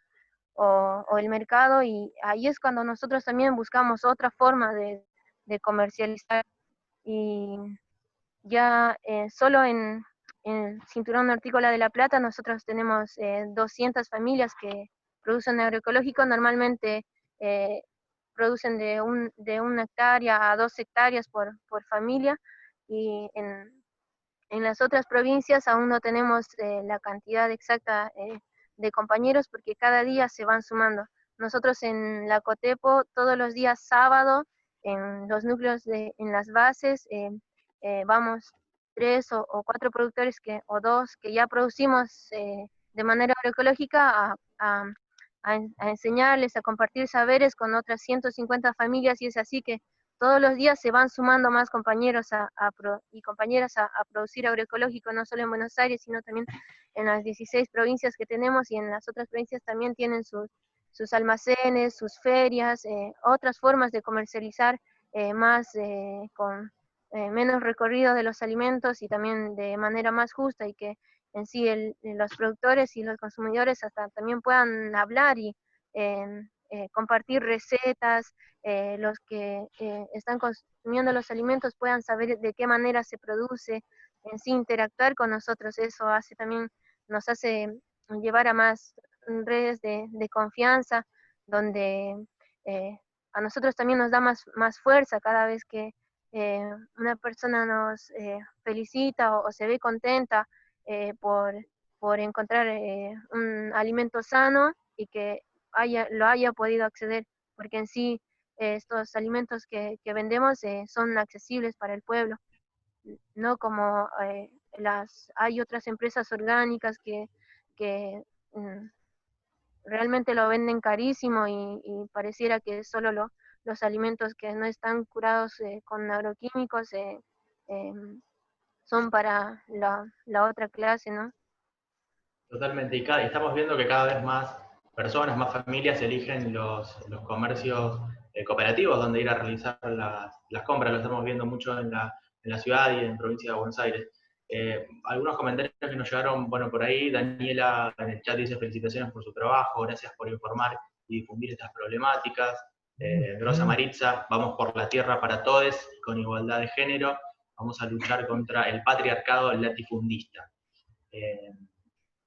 el mercado, y ahí es cuando nosotros también buscamos otra forma de comercializar. Y ya solo en el Cinturón Hortícola de La Plata nosotros tenemos 200 familias que producen agroecológico. Normalmente producen de 1 hectárea a 2 hectáreas por familia, y en las otras provincias aún no tenemos la cantidad exacta de compañeros, porque cada día se van sumando. Nosotros en la Cotepo todos los días sábado, en los núcleos, en las bases, vamos 3 o 4 productores o 2 que ya producimos de manera agroecológica a enseñarles, a compartir saberes con otras 150 familias, y es así que todos los días se van sumando más compañeros y compañeras a producir agroecológico, no solo en Buenos Aires, sino también en las 16 provincias que tenemos, y en las otras provincias también tienen sus almacenes, sus ferias, otras formas de comercializar más con menos recorrido de los alimentos y también de manera más justa, y que en sí los productores y los consumidores hasta también puedan hablar y compartir recetas, los que están consumiendo los alimentos puedan saber de qué manera se produce, en sí interactuar con nosotros. Eso hace también, nos hace llevar a más redes de confianza, donde a nosotros también nos da más fuerza cada vez que una persona nos felicita o se ve contenta por encontrar un alimento sano y que lo haya podido acceder, porque en sí estos alimentos que vendemos son accesibles para el pueblo, no como hay otras empresas orgánicas que mm, realmente lo venden carísimo y pareciera que solo los alimentos que no están curados con agroquímicos son para la otra clase, ¿no? Totalmente, y estamos viendo que cada vez más personas, más familias eligen los comercios cooperativos donde ir a realizar las compras. Lo estamos viendo mucho en la ciudad y en provincia de Buenos Aires. Algunos comentarios que nos llegaron, bueno, por ahí, Daniela en el chat dice felicitaciones por su trabajo, gracias por informar y difundir estas problemáticas. Rosa Maritza, vamos por la tierra para todos, con igualdad de género, vamos a luchar contra el patriarcado latifundista.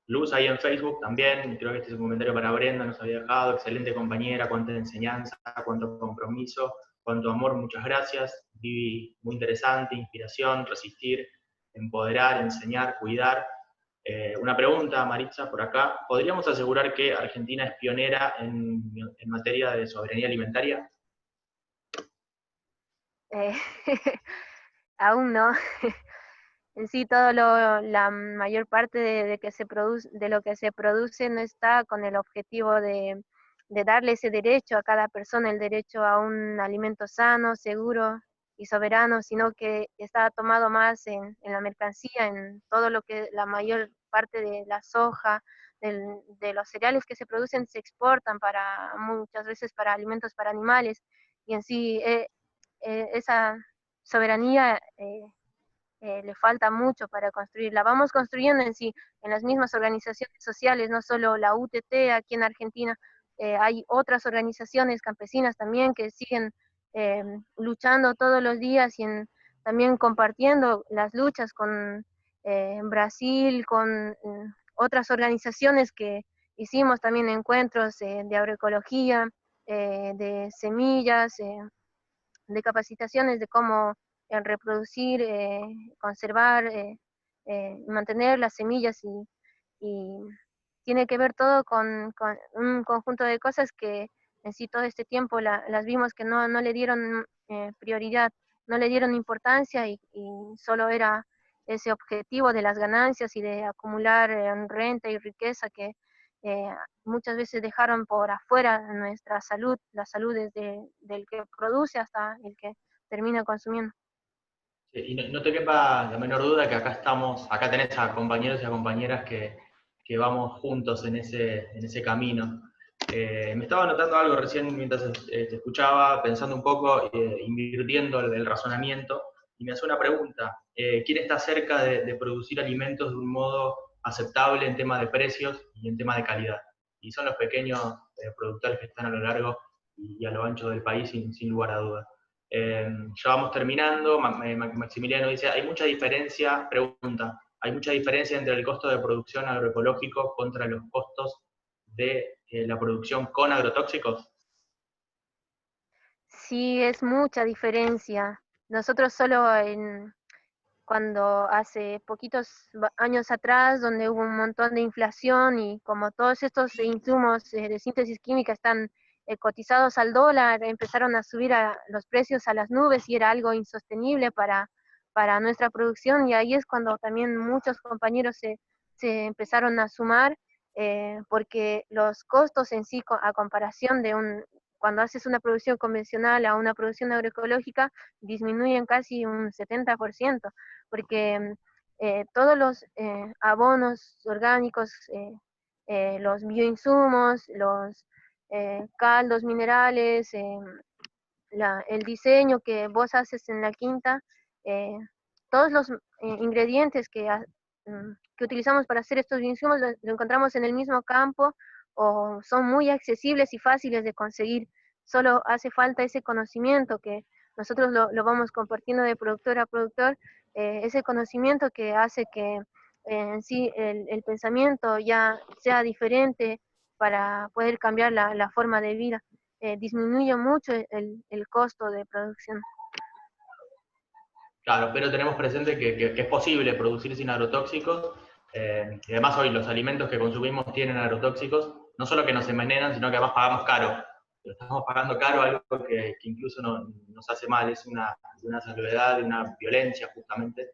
Luz ahí en Facebook también, creo que este es un comentario para Brenda, nos había dejado, excelente compañera, cuánta enseñanza, cuánto compromiso, cuánto amor, muchas gracias. Vivi, muy interesante, inspiración, resistir, empoderar, enseñar, cuidar. Una pregunta, Maritza, por acá. ¿Podríamos asegurar que Argentina es pionera en materia de soberanía alimentaria? Aún no. En sí, la mayor parte de lo que se produce no está con el objetivo de darle ese derecho a cada persona, el derecho a un alimento sano, seguro y soberano, sino que está tomado más en la mercancía, en todo lo que la mayor parte de la soja, de los cereales que se producen se exportan muchas veces para alimentos para animales, y en sí esa soberanía le falta mucho para construirla. Vamos construyendo en sí, en las mismas organizaciones sociales, no solo la UTT aquí en Argentina, hay otras organizaciones campesinas también que siguen luchando todos los días y también compartiendo las luchas con Brasil, con otras organizaciones que hicimos también encuentros de agroecología, de semillas, de capacitaciones de cómo reproducir, conservar, mantener las semillas y tiene que ver todo con un conjunto de cosas que en sí todo este tiempo las vimos que no le dieron prioridad, no le dieron importancia y solo era ese objetivo de las ganancias y de acumular renta y riqueza que eh, muchas veces dejaron por afuera nuestra salud, la salud desde del que produce hasta el que termina consumiendo. Sí, y no te quepa la menor duda que acá estamos, acá tenés a compañeros y a compañeras que vamos juntos en ese camino. Me estaba notando algo recién mientras te escuchaba, pensando un poco, invirtiendo el razonamiento, y me hace una pregunta. ¿Quién está cerca de producir alimentos de un modo aceptable en tema de precios y en tema de calidad? Y son los pequeños productores que están a lo largo y a lo ancho del país, sin lugar a dudas. Ya vamos terminando. Maximiliano dice, ¿hay mucha diferencia? Pregunta, ¿hay mucha diferencia entre el costo de producción agroecológico contra los costos de la producción con agrotóxicos? Sí, es mucha diferencia. Nosotros cuando hace poquitos años atrás, donde hubo un montón de inflación y como todos estos insumos de síntesis química están cotizados al dólar, empezaron a subir los precios a las nubes y era algo insostenible para nuestra producción, y ahí es cuando también muchos compañeros se empezaron a sumar, porque los costos en sí, a comparación cuando haces una producción convencional a una producción agroecológica, disminuyen casi un 70%, porque todos los abonos orgánicos, los bioinsumos, los caldos minerales, el diseño que vos haces en la quinta, todos los ingredientes que utilizamos para hacer estos insumos lo encontramos en el mismo campo o son muy accesibles y fáciles de conseguir. Solo hace falta ese conocimiento que nosotros lo vamos compartiendo de productor a productor, ese conocimiento que hace que en sí el pensamiento ya sea diferente para poder cambiar la forma de vida. Disminuye mucho el costo de producción. Claro, pero tenemos presente que es posible producir sin agrotóxicos, y además hoy los alimentos que consumimos tienen agrotóxicos, no solo que nos envenenan, sino que además pagamos caro. Pero estamos pagando caro algo que incluso nos hace mal, es una salvedad, de una violencia justamente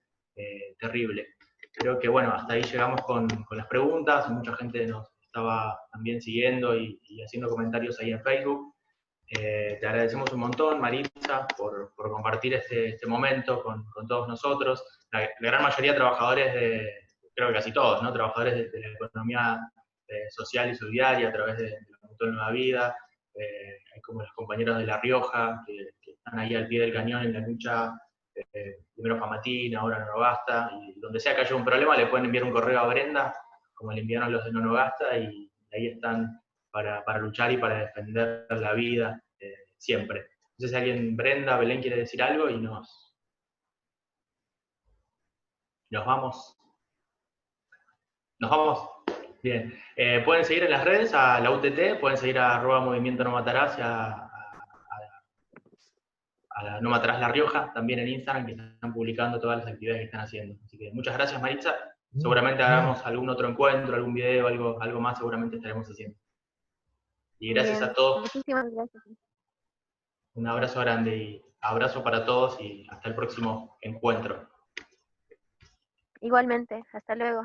terrible. Creo que bueno, hasta ahí llegamos con las preguntas, mucha gente nos estaba también siguiendo y haciendo comentarios ahí en Facebook. Te agradecemos un montón, Maritza, por compartir este momento con todos nosotros. La gran mayoría de trabajadores creo que casi todos, ¿no? Trabajadores de la economía social y solidaria a través de la Mutual Nueva Vida, hay como los compañeros de La Rioja, que están ahí al pie del cañón en la lucha, primero Famatín, ahora Nonogasta, y donde sea que haya un problema le pueden enviar un correo a Brenda, como le enviaron los de Nonogasta, y ahí están para luchar y para defender la vida siempre. No sé si alguien, Brenda, Belén, quiere decir algo y nos vamos. ¿Nos vamos? Bien. Pueden seguir en las redes a la UTT, pueden seguir a @Movimiento No Matarás y a la No Matarás La Rioja, también en Instagram, que están publicando todas las actividades que están haciendo. Así que muchas gracias, Maritza. Seguramente hagamos algún otro encuentro, algún video, algo más, seguramente estaremos haciendo. Y gracias Bien, a todos. muchísimas gracias. Un abrazo grande y abrazo para todos y hasta el próximo encuentro. Igualmente, hasta luego.